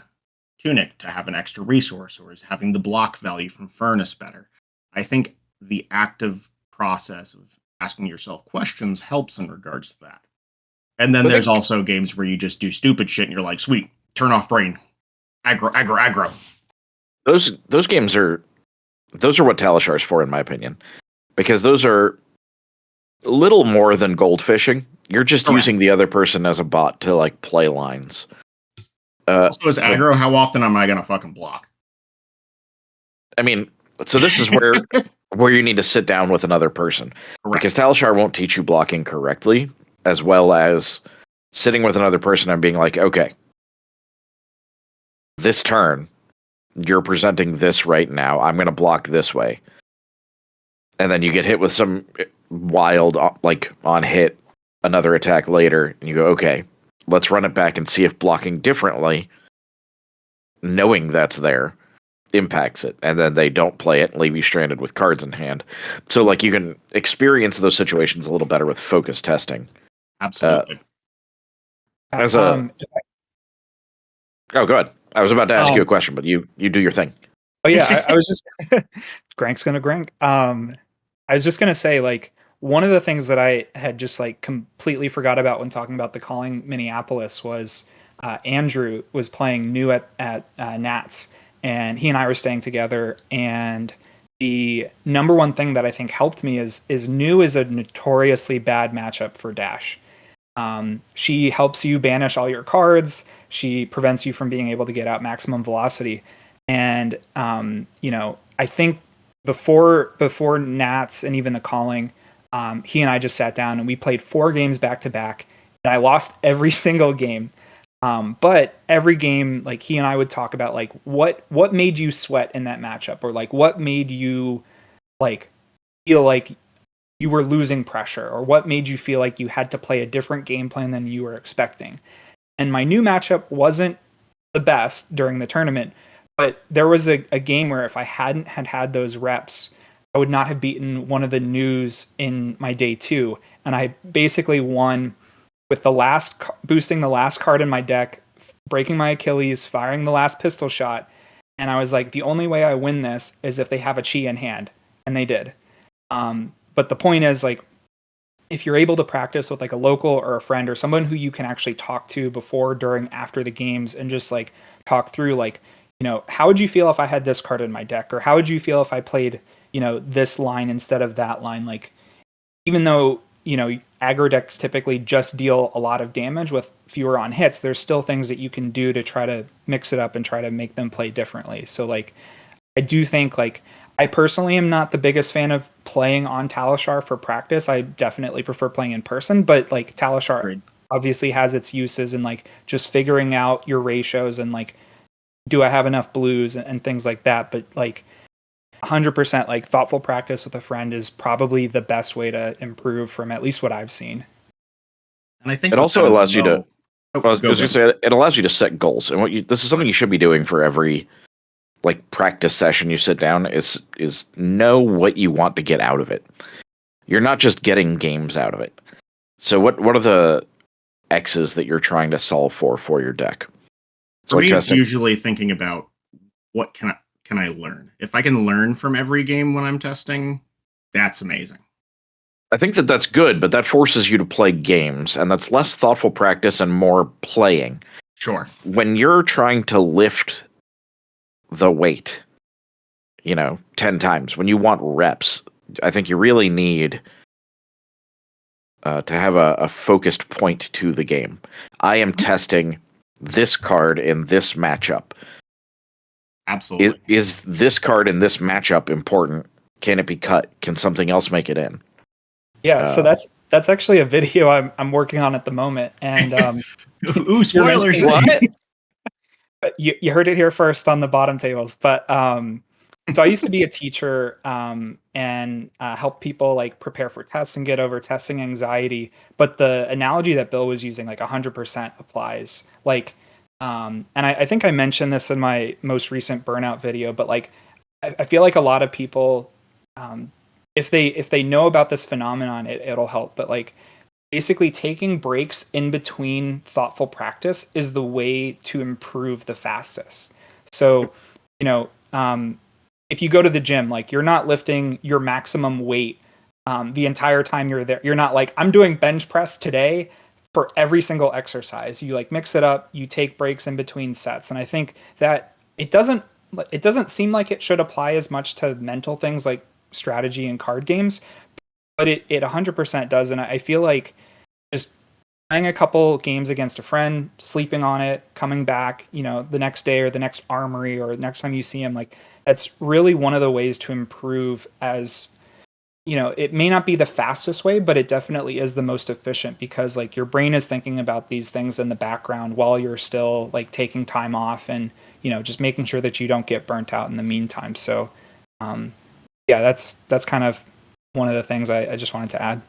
Tunic to have an extra resource, or is having the block value from Furnace better? I think the active process of asking yourself questions helps in regards to that. And then there's also games where you just do stupid shit and you're like, sweet, turn off brain. Aggro, aggro, aggro. Those games are what Talishar is for, in my opinion, because those are little more than gold fishing. You're just Correct. using the other person as a bot to like play lines. Also, as aggro, how often am I gonna fucking block? I mean, so this is where you need to sit down with another person. Correct. Because Talishar won't teach you blocking correctly, as well as sitting with another person and being like, okay, this turn, you're presenting this right now. I'm going to block this way. And then you get hit with some wild, like on hit, another attack later, and you go, okay, let's run it back and see if blocking differently, knowing that's there, impacts it. And then they don't play it and leave you stranded with cards in hand. So like you can experience those situations a little better with focus testing. Absolutely. Oh, good. I was about to ask you a question, but you do your thing. Oh yeah, I was just Grank's gonna Grank. I was just gonna say, like, one of the things that I had just like completely forgot about when talking about the calling Minneapolis was Andrew was playing new at Nats, and he and I were staying together. And the number one thing that I think helped me is new is a notoriously bad matchup for Dash. She helps you banish all your cards. She prevents you from being able to get out maximum velocity. And I think before Nats and even the calling, he and I just sat down and we played 4 games back to back, and I lost every single game. But every game, like he and I would talk about like what made you sweat in that matchup, or like what made you like feel like you were losing pressure, or what made you feel like you had to play a different game plan than you were expecting. And my new matchup wasn't the best during the tournament, but there was a game where if I hadn't had those reps, I would not have beaten one of the news in my day 2. And I basically won with the last boosting the last card in my deck, breaking my Achilles, firing the last pistol shot. And I was like, the only way I win this is if they have a chi in hand. And they did. But the point is, like, if you're able to practice with like a local or a friend or someone who you can actually talk to before, during, after the games, and just like talk through, like, how would you feel if I had this card in my deck? Or how would you feel if I played, this line instead of that line? Like, even though, aggro decks typically just deal a lot of damage with fewer on hits, there's still things that you can do to try to mix it up and try to make them play differently. So, like, I do think, like, I personally am not the biggest fan of playing on Talishar for practice. I definitely prefer playing in person, but like Talishar obviously has its uses, and like just figuring out your ratios and like, do I have enough blues and things like that. But like 100% like thoughtful practice with a friend is probably the best way to improve from at least what I've seen. And I think it also allows you to. Oh, I was going to say it allows you to set goals, and this is something you should be doing for every like practice session you sit down is know what you want to get out of it. You're not just getting games out of it. So what are the X's that you're trying to solve for your deck? For me, it's usually thinking about what can I learn. If I can learn from every game when I'm testing, that's amazing. I think that's good, but that forces you to play games, and that's less thoughtful practice and more playing. Sure. When you're trying to lift the weight, 10 times, when you want reps, I think you really need to have a focused point to the game. I am testing this card in this matchup. Absolutely. Is this card in this matchup important? Can it be cut? Can something else make it in? Yeah, so that's actually a video I'm working on at the moment. And ooh, spoilers! What? You heard it here first on the bottom tables. But so I used to be a teacher and help people like prepare for tests and get over testing anxiety. But the analogy that Bill was using, like 100% applies. Like, and I think I mentioned this in my most recent burnout video, but like, I feel like a lot of people, if they know about this phenomenon, it'll help. But like, basically taking breaks in between thoughtful practice is the way to improve the fastest. So, if you go to the gym, like, you're not lifting your maximum weight the entire time you're there. You're not like, I'm doing bench press today for every single exercise. You like mix it up, you take breaks in between sets. And I think that it doesn't seem like it should apply as much to mental things like strategy and card games, but it 100% does. And I feel like just playing a couple games against a friend, sleeping on it, coming back, the next day or the next armory or next time you see him, like, that's really one of the ways to improve. As it may not be the fastest way, but it definitely is the most efficient, because like your brain is thinking about these things in the background while you're still like taking time off, and just making sure that you don't get burnt out in the meantime. So yeah, that's kind of one of the things I just wanted to add.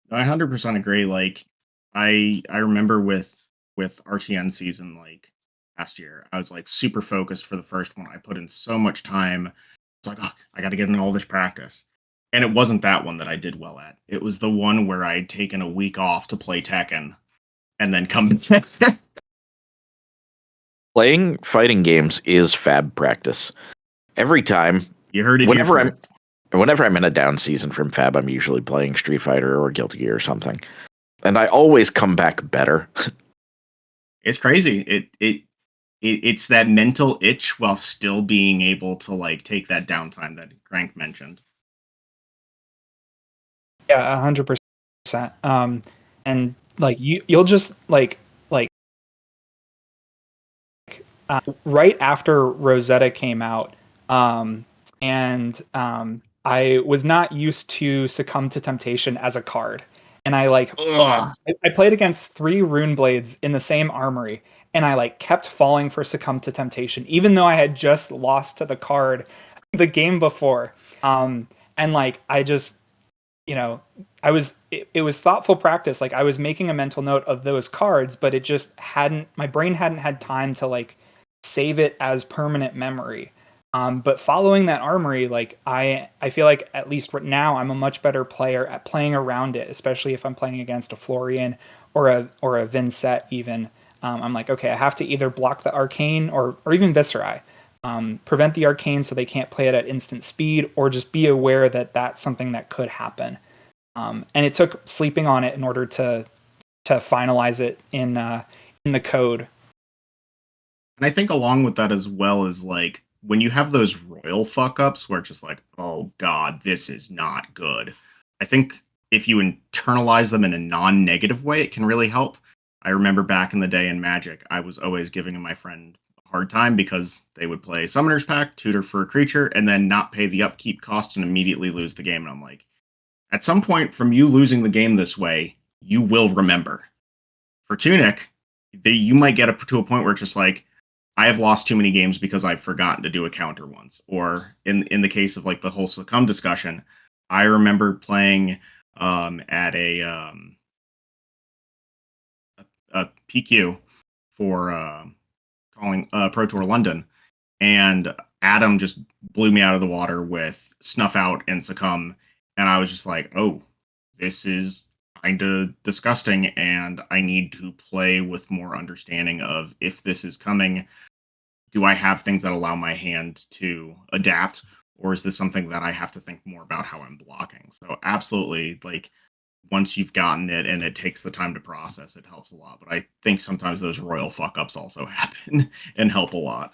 I 100% agree. Like, I remember with RTN season, like last year, I was like super focused for the first one. I put in so much time. It's like, oh, I got to get in all this practice. And it wasn't that one that I did well at. It was the one where I'd taken a week off to play Tekken and then come back. Playing fighting games is fab practice. Every time, You heard it whenever I'm in a down season from fab, I'm usually playing Street Fighter or Guilty Gear or something, and I always come back better. It's crazy. It's that mental itch while still being able to like take that downtime that Crank mentioned. Yeah, 100%. And like you'll just right after Rosetta came out, and I was not used to Succumb to Temptation as a card, and I played against 3 Rune Blades in the same armory, and I like kept falling for Succumb to Temptation, even though I had just lost to the card the game before. And like I just it was thoughtful practice. Like I was making a mental note of those cards, but it just hadn't my brain hadn't had time to like save it as permanent memory. But following that armory, like I feel like at least right now I'm a much better player at playing around it, especially if I'm playing against a Florian or a Vincent even. I'm like, okay, I have to either block the arcane or even Viscerai. Prevent the arcane so they can't play it at instant speed, or just be aware that that's something that could happen. And it took sleeping on it in order to finalize it in the code. And I think along with that as well is like when you have those royal fuck ups where it's just like, oh god, this is not good. I think if you internalize them in a non-negative way, it can really help. I remember back in the day in Magic, I was always giving my friend a hard time because they would play Summoner's Pact, tutor for a creature, and then not pay the upkeep cost and immediately lose the game. And I'm like, at some point from you losing the game this way, you will remember. For Tunic, you might get up to a point where it's just like, I have lost too many games because I've forgotten to do a counter once. Or in the case of like the whole Succumb discussion, I remember playing at a PQ for calling Pro Tour London, and Adam just blew me out of the water with Snuff Out and Succumb, and I was just like, oh, this is kind of disgusting, and I need to play with more understanding of if this is coming. Do I have things that allow my hand to adapt, or is this something that I have to think more about how I'm blocking? So absolutely, like once you've gotten it and it takes the time to process, it helps a lot. But I think sometimes those royal fuck ups also happen and help a lot.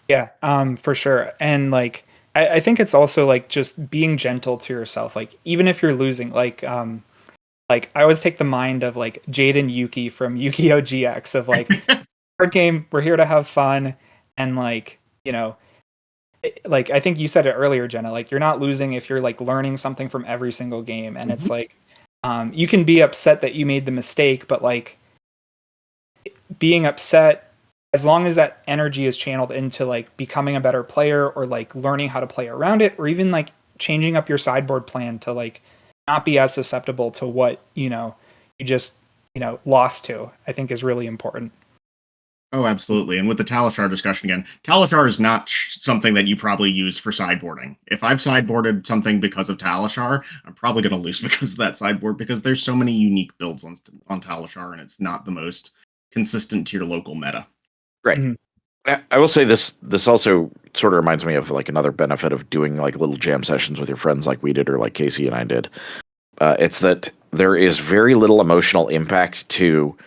Yeah, for sure. And like I think it's also like just being gentle to yourself. Like even if you're losing, like I always take the mind of like Jade and Yuki from Yu-Gi-Oh! GX of like card game, we're here to have fun, and like, like I think you said it earlier, Jenna, like you're not losing if you're like learning something from every single game. And it's like you can be upset that you made the mistake, but like being upset, as long as that energy is channeled into like becoming a better player or like learning how to play around it, or even like changing up your sideboard plan to like not be as susceptible to what you just lost to, I think is really important. Oh, absolutely. And with the Talishar discussion again, Talishar is not something that you probably use for sideboarding. If I've sideboarded something because of Talishar, I'm probably going to lose because of that sideboard, because there's so many unique builds on Talishar, and it's not the most consistent to your local meta. Right. Mm-hmm. I will say this also sort of reminds me of like another benefit of doing like little jam sessions with your friends like we did, or like Casey and I did. It's that there is very little emotional impact to,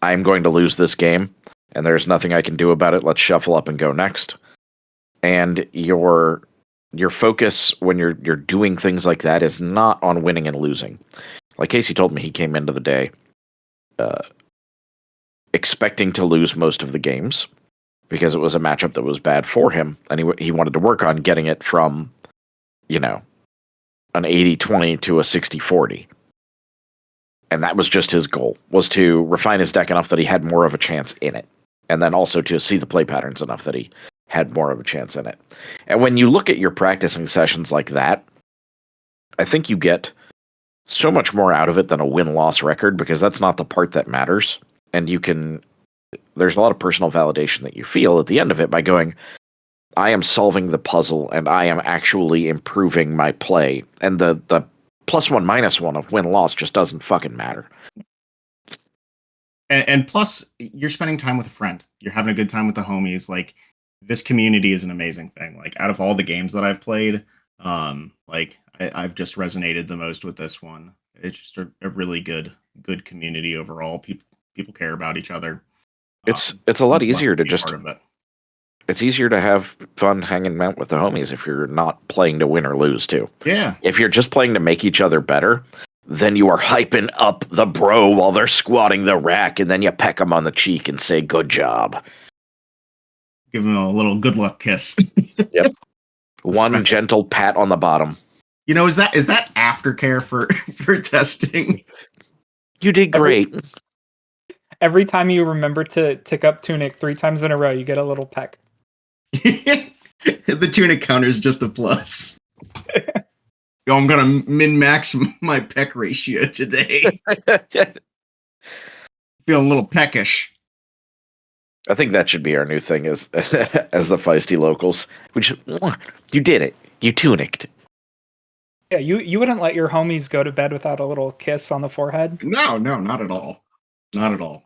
I'm going to lose this game and there's nothing I can do about it. Let's shuffle up and go next. And your focus when you're doing things like that is not on winning and losing. Like Casey told me, he came into the day expecting to lose most of the games because it was a matchup that was bad for him, and he wanted to work on getting it from, an 80-20 to a 60-40. And that was just his goal, was to refine his deck enough that he had more of a chance in it. And then also to see the play patterns enough that he had more of a chance in it. And when you look at your practicing sessions like that, I think you get so much more out of it than a win-loss record, because that's not the part that matters. And there's a lot of personal validation that you feel at the end of it by going, I am solving the puzzle and I am actually improving my play. And the +1 -1 of win-loss just doesn't fucking matter. And plus, you're spending time with a friend. You're having a good time with the homies. Like, this community is an amazing thing. Like, out of all the games that I've played, I've just resonated the most with this one. It's just a really good community overall. People care about each other. It's a lot Blessed easier to be a just. part of it. It's easier to have fun hanging out with the homies if you're not playing to win or lose too. Yeah. If you're just playing to make each other better, then you are hyping up the bro while they're squatting the rack, and then you peck them on the cheek and say, "Good job." Give them a little good luck kiss. Yep. One gentle pat on the bottom. You know, is that aftercare for testing? You did great. Every time you remember to tick up Tunic 3 times in a row, you get a little peck. The Tunic counter is just a plus. Yo, I'm gonna min-max my peck ratio today. Feeling a little peckish. I think that should be our new thing as as the feisty locals. Which you did it. You tunicked. Yeah, you wouldn't let your homies go to bed without a little kiss on the forehead? No, not at all. Not at all.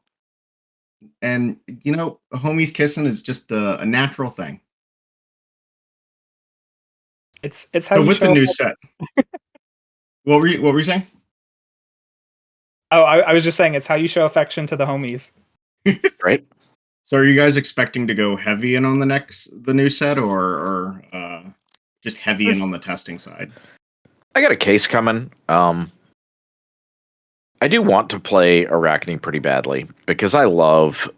And you know, homies kissing is just a natural thing. It's how So you with the show. new set, what were you saying? Oh, I was just saying it's how you show affection to the homies. Right? So are you guys expecting to go heavy in on the new set, or just heavy in on the testing side? I got a case coming. I do want to play Arachne pretty badly because I love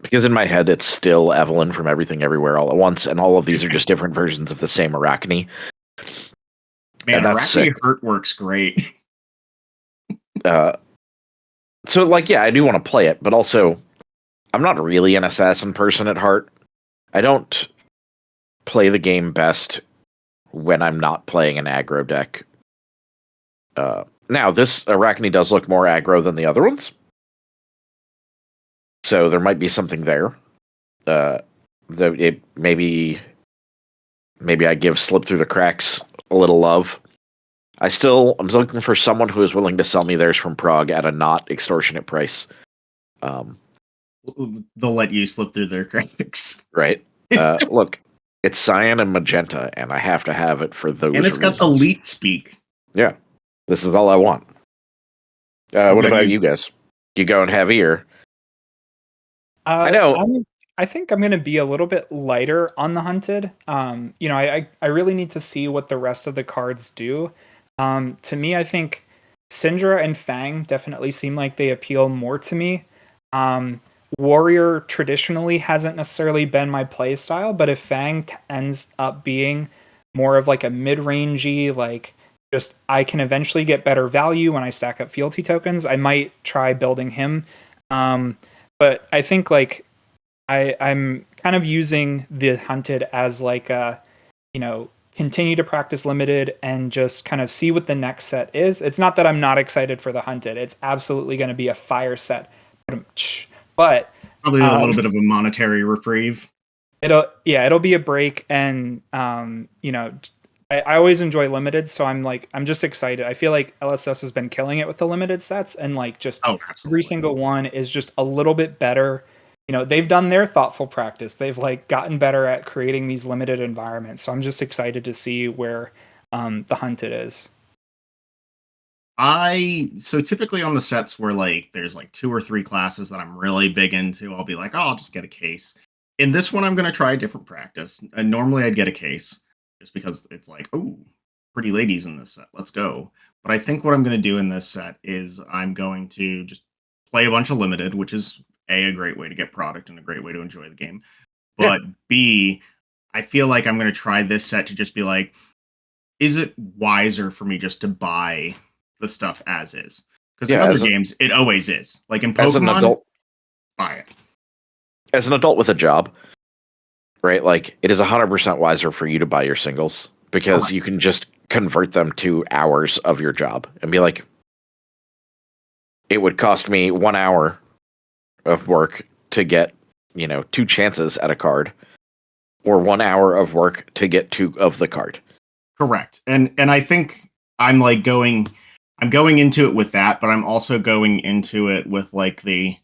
because in my head it's still Evelyn from Everything Everywhere All at Once, and all of these are just different versions of the same Arachne. Man, that's Arachne Hurt works great. So like, yeah, I do want to play it, but also I'm not really an assassin person at heart. I don't play the game best when I'm not playing an aggro deck. Now, this Arachne does look more aggro than the other ones. So there might be something there. Maybe I give Slip Through the Cracks a little love. I'm looking for someone who is willing to sell me theirs from Prague at a not extortionate price. They'll let you slip through their cracks. Right. Look, it's cyan and magenta, and I have to have it for those And it's got the reasons. elite speak. Yeah. This is all I want. What about you guys? You going heavy or? I know. I think I'm going to be a little bit lighter on the hunted. I really need to see what the rest of the cards do. To me, I think Syndra and Fang definitely seem like they appeal more to me. Warrior traditionally hasn't necessarily been my play style, but if Fang ends up being more of like a mid-rangey, like just I can eventually get better value when I stack up fealty tokens, I might try building him. But I think like I'm kind of using the hunted as like a, continue to practice limited and just kind of see what the next set is. It's not that I'm not excited for the hunted. It's absolutely going to be a fire set. But probably a little bit of a monetary reprieve. It'll be a break, and I always enjoy limited, so I'm just excited. I feel like LSS has been killing it with the limited sets, and every single one is just a little bit better. They've done their thoughtful practice. They've gotten better at creating these limited environments. So I'm just excited to see where the hunted is. So typically on the sets where there's 2 or 3 classes that I'm really big into, I'll be like, oh, I'll just get a case. In this one, I'm going to try a different practice. And normally I'd get a case just because it's oh, pretty ladies in this set. Let's go. But I think what I'm going to do in this set is I'm going to just play a bunch of limited, which is a great way to get product and a great way to enjoy the game. But yeah. B, I feel like I'm going to try this set to just be like, is it wiser for me just to buy the stuff as is? Because in other games, it always is. Like in Pokemon, as an adult, buy it. As an adult with a job, right? Like it is 100% wiser for you to buy your singles because you can just convert them to hours of your job and be like, it would cost me 1 hour of work to get, 2 chances at a card, or 1 hour of work to get 2 of the card. Correct. And I think I'm going, I'm going into it with that, but I'm also going into it with like we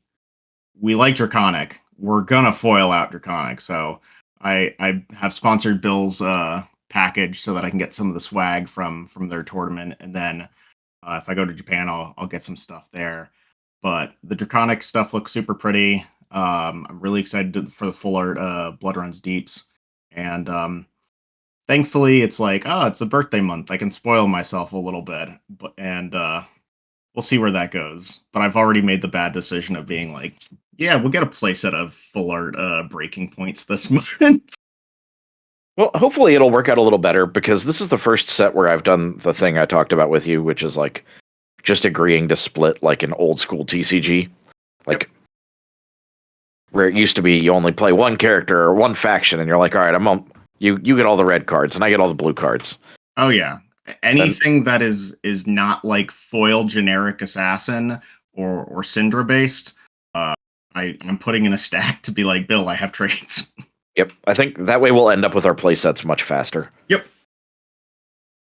like Draconic. We're gonna foil out Draconic, so I have sponsored Bill's package so that I can get some of the swag from their tournament, and then if I go to Japan, I'll get some stuff there. But the Draconic stuff looks super pretty. I'm really excited for the full art Blood Runs Deeps, and thankfully it's like, oh, it's a birthday month. I can spoil myself a little bit, but we'll see where that goes. But I've already made the bad decision of being like, yeah, we'll get a playset of full art breaking points this month. Well, hopefully it'll work out a little better because this is the first set where I've done the thing I talked about with you, which is like just agreeing to split like an old school TCG. Like, yep. Where it used to be you only play one character or one faction, and you're like, all right, you get all the red cards, and I get all the blue cards. Oh, yeah. Anything that is not like foil generic assassin or Syndra based, I'm putting in a stack to be like, Bill, I have trades. Yep, I think that way we'll end up with our playsets much faster. Yep.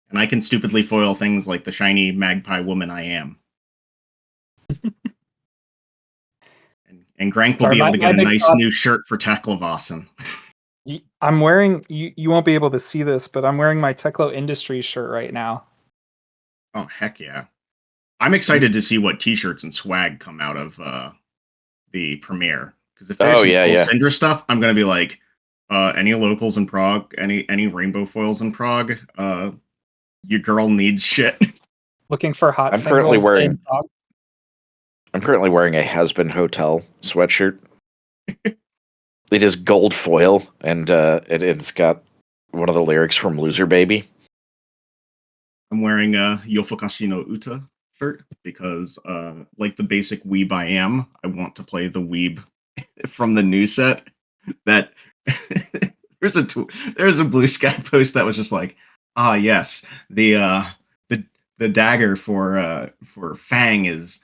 And I can stupidly foil things like the shiny magpie woman I am. and Grank will be able to get a nice new shirt for Tekla-Vossen. I'm wearing, you won't be able to see this, but I'm wearing my Teklo Industries shirt right now. Oh, heck yeah. I'm excited to see what t-shirts and swag come out of the premiere. Because if there's Syndra stuff, I'm going to be like, any locals in Prague, any rainbow foils in Prague, your girl needs shit. Looking for hot I'm currently wearing a Has-Been Hotel sweatshirt. It is gold foil, and it's got one of the lyrics from Loser Baby. I'm wearing a Yofukashi no Uta shirt because, like the basic weeb I am, I want to play the weeb from the new set. That there's a Blue Sky post that was just like, yes, the dagger for Fang is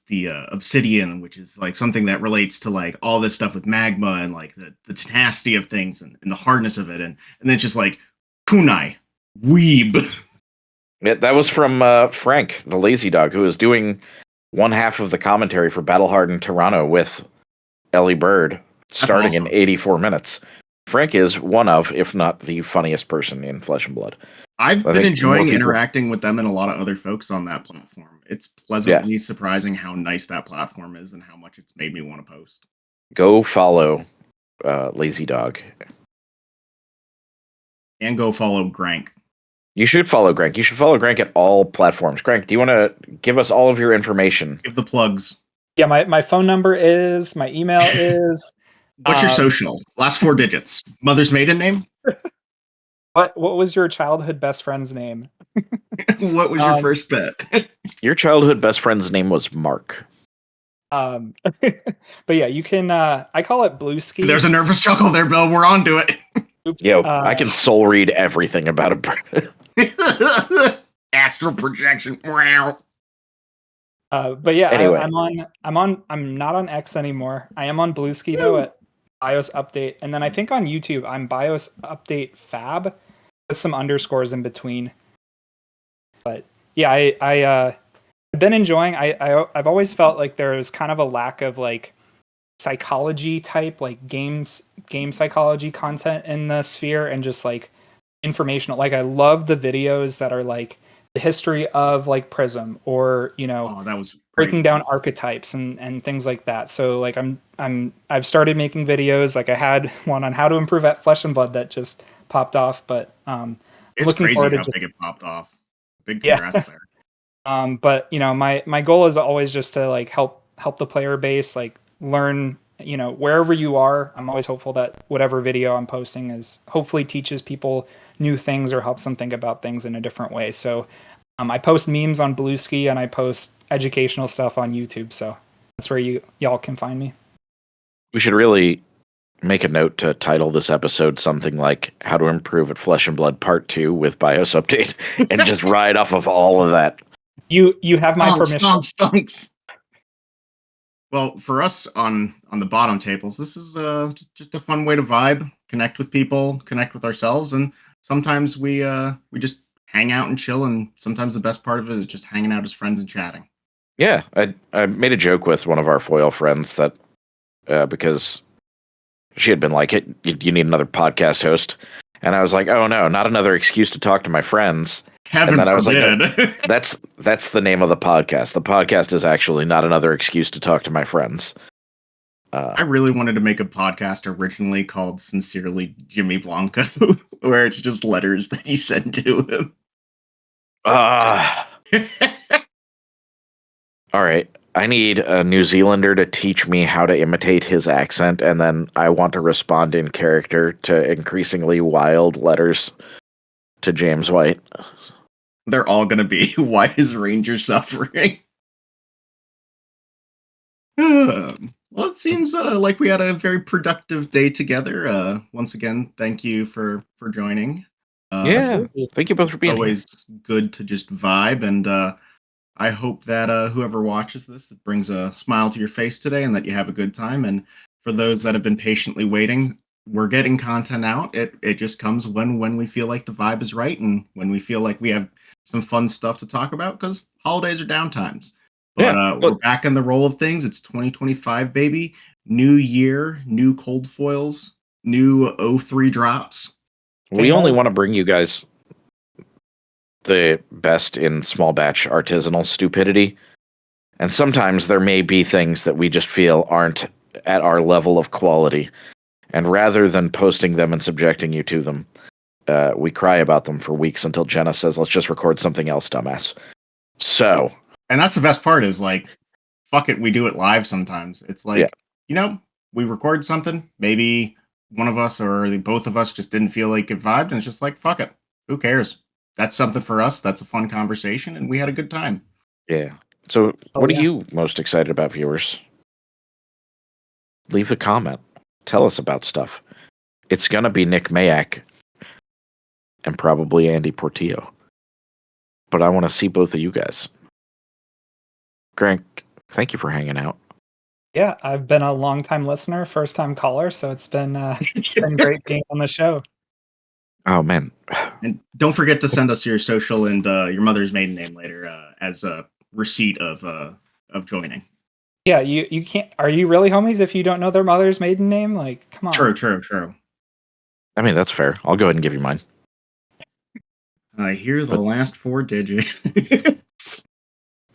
the obsidian, which is like something that relates to like all this stuff with magma and like the tenacity of things and the hardness of it, and then it's just like kunai weeb. Yeah, that was from Frank, the lazy dog, who was doing one half of the commentary for Battlehardened Toronto with Ellie Bird, starting in 84 minutes. Frank is one of, if not the funniest person in Flesh and Blood. I've been enjoying interacting with them and a lot of other folks on that platform. It's pleasantly surprising how nice that platform is and how much it's made me want to post. Go follow Lazy Dog. And go follow Grank. You should follow Grank. You should follow Grank at all platforms. Grank, do you want to give us all of your information? Give the plugs. Yeah, my phone number is, my email is... What's your social? Last 4 digits. Mother's maiden name? What was your childhood best friend's name? What was your first bet? Your childhood best friend's name was Mark. But yeah, you can, I call it Blue Ski. There's a nervous chuckle there, Bill. We're on to it. Oops. Yo, I can soul read everything about a astral projection. Wow. But yeah, anyway. I'm not on X anymore. I am on Blue Ski though at BIOS update, and then I think on YouTube I'm BIOS update fab with some underscores in between. But yeah, I've been enjoying. I've always felt like there was kind of a lack of like psychology type, like game psychology content in the sphere, and just like informational. Like I love the videos that are like the history of like Prism, or that was breaking down archetypes and things like that. So like I've started making videos. Like I had one on how to improve at Flesh and Blood that just popped off, but it's looking crazy forward how to big it popped off. Big congrats there. But my goal is always just to like help the player base like learn, wherever you are. I'm always hopeful that whatever video I'm posting is hopefully teaches people new things or helps them think about things in a different way. So I post memes on Blue Ski and I post educational stuff on YouTube. So that's where y'all can find me. We should really make a note to title this episode something like How to Improve at Flesh and Blood Part 2 with BIOS Update and just ride off of all of that. You have my permission. Stonks. Well, for us on the bottom tables, this is just a fun way to vibe, connect with people, connect with ourselves, and sometimes we just hang out and chill. And sometimes the best part of it is just hanging out as friends and chatting. Yeah, I made a joke with one of our foil friends that because she had been like, you need another podcast host. And I was like, oh no, not another excuse to talk to my friends. Heaven and then forbid. I was like, that's the name of the podcast. The podcast is actually not another excuse to talk to my friends. I really wanted to make a podcast originally called Sincerely Jimmy Blanco, where it's just letters that you send to him. All right. I need a New Zealander to teach me how to imitate his accent, and then I want to respond in character to increasingly wild letters to James White. They're all going to be, why is Ranger suffering? Well, it seems like we had a very productive day together. Once again, thank you for joining. Yeah, thank you both for being always here. Good to just vibe, and I hope that whoever watches this, it brings a smile to your face today, and that you have a good time. And for those that have been patiently waiting, we're getting content out. It just comes when we feel like the vibe is right, and when we feel like we have some fun stuff to talk about, because holidays are downtimes. But we're back in the roll of things. It's 2025, baby. New year, new cold foils, new 03 drops. We only want to bring you guys the best in small batch artisanal stupidity. And sometimes there may be things that we just feel aren't at our level of quality. And rather than posting them and subjecting you to them, we cry about them for weeks until Jenna says, let's just record something else, dumbass. So... And that's the best part is, like, fuck it, we do it live sometimes. It's like, we record something, maybe one of us or both of us just didn't feel like it vibed, and it's just like, fuck it, who cares? That's something for us, that's a fun conversation, and we had a good time. Yeah. So what are you most excited about, viewers? Leave a comment. Tell us about stuff. It's going to be Nick Mayak and probably Andy Portillo. But I want to see both of you guys. Grant, thank you for hanging out. Yeah, I've been a long-time listener, first-time caller, so it's been great being on the show. Oh, man. And don't forget to send us your social and your mother's maiden name later as a receipt of joining. Yeah, you can't. Are you really homies if you don't know their mother's maiden name? Like, come on. True. I mean, that's fair. I'll go ahead and give you mine. I hear the last 4 digits.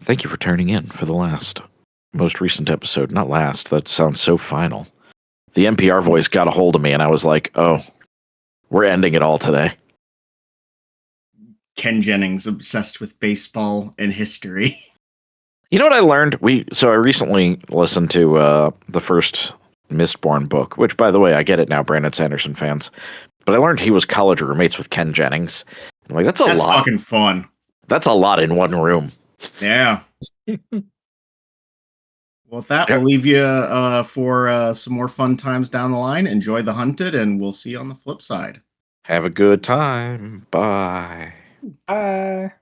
Thank you for turning in for the most recent episode. Not last. That sounds so final. The NPR voice got a hold of me, and I was like, oh, we're ending it all today. Ken Jennings, obsessed with baseball and history. You know what I learned? I recently listened to the first Mistborn book, which, by the way, I get it now, Brandon Sanderson fans. But I learned he was college roommates with Ken Jennings. I'm like, that's lot. Fucking fun. That's a lot in one room. Yeah. Well, with that, we'll leave you for some more fun times down the line. Enjoy the hunted, and we'll see you on the flip side. Have a good time. Bye. Bye.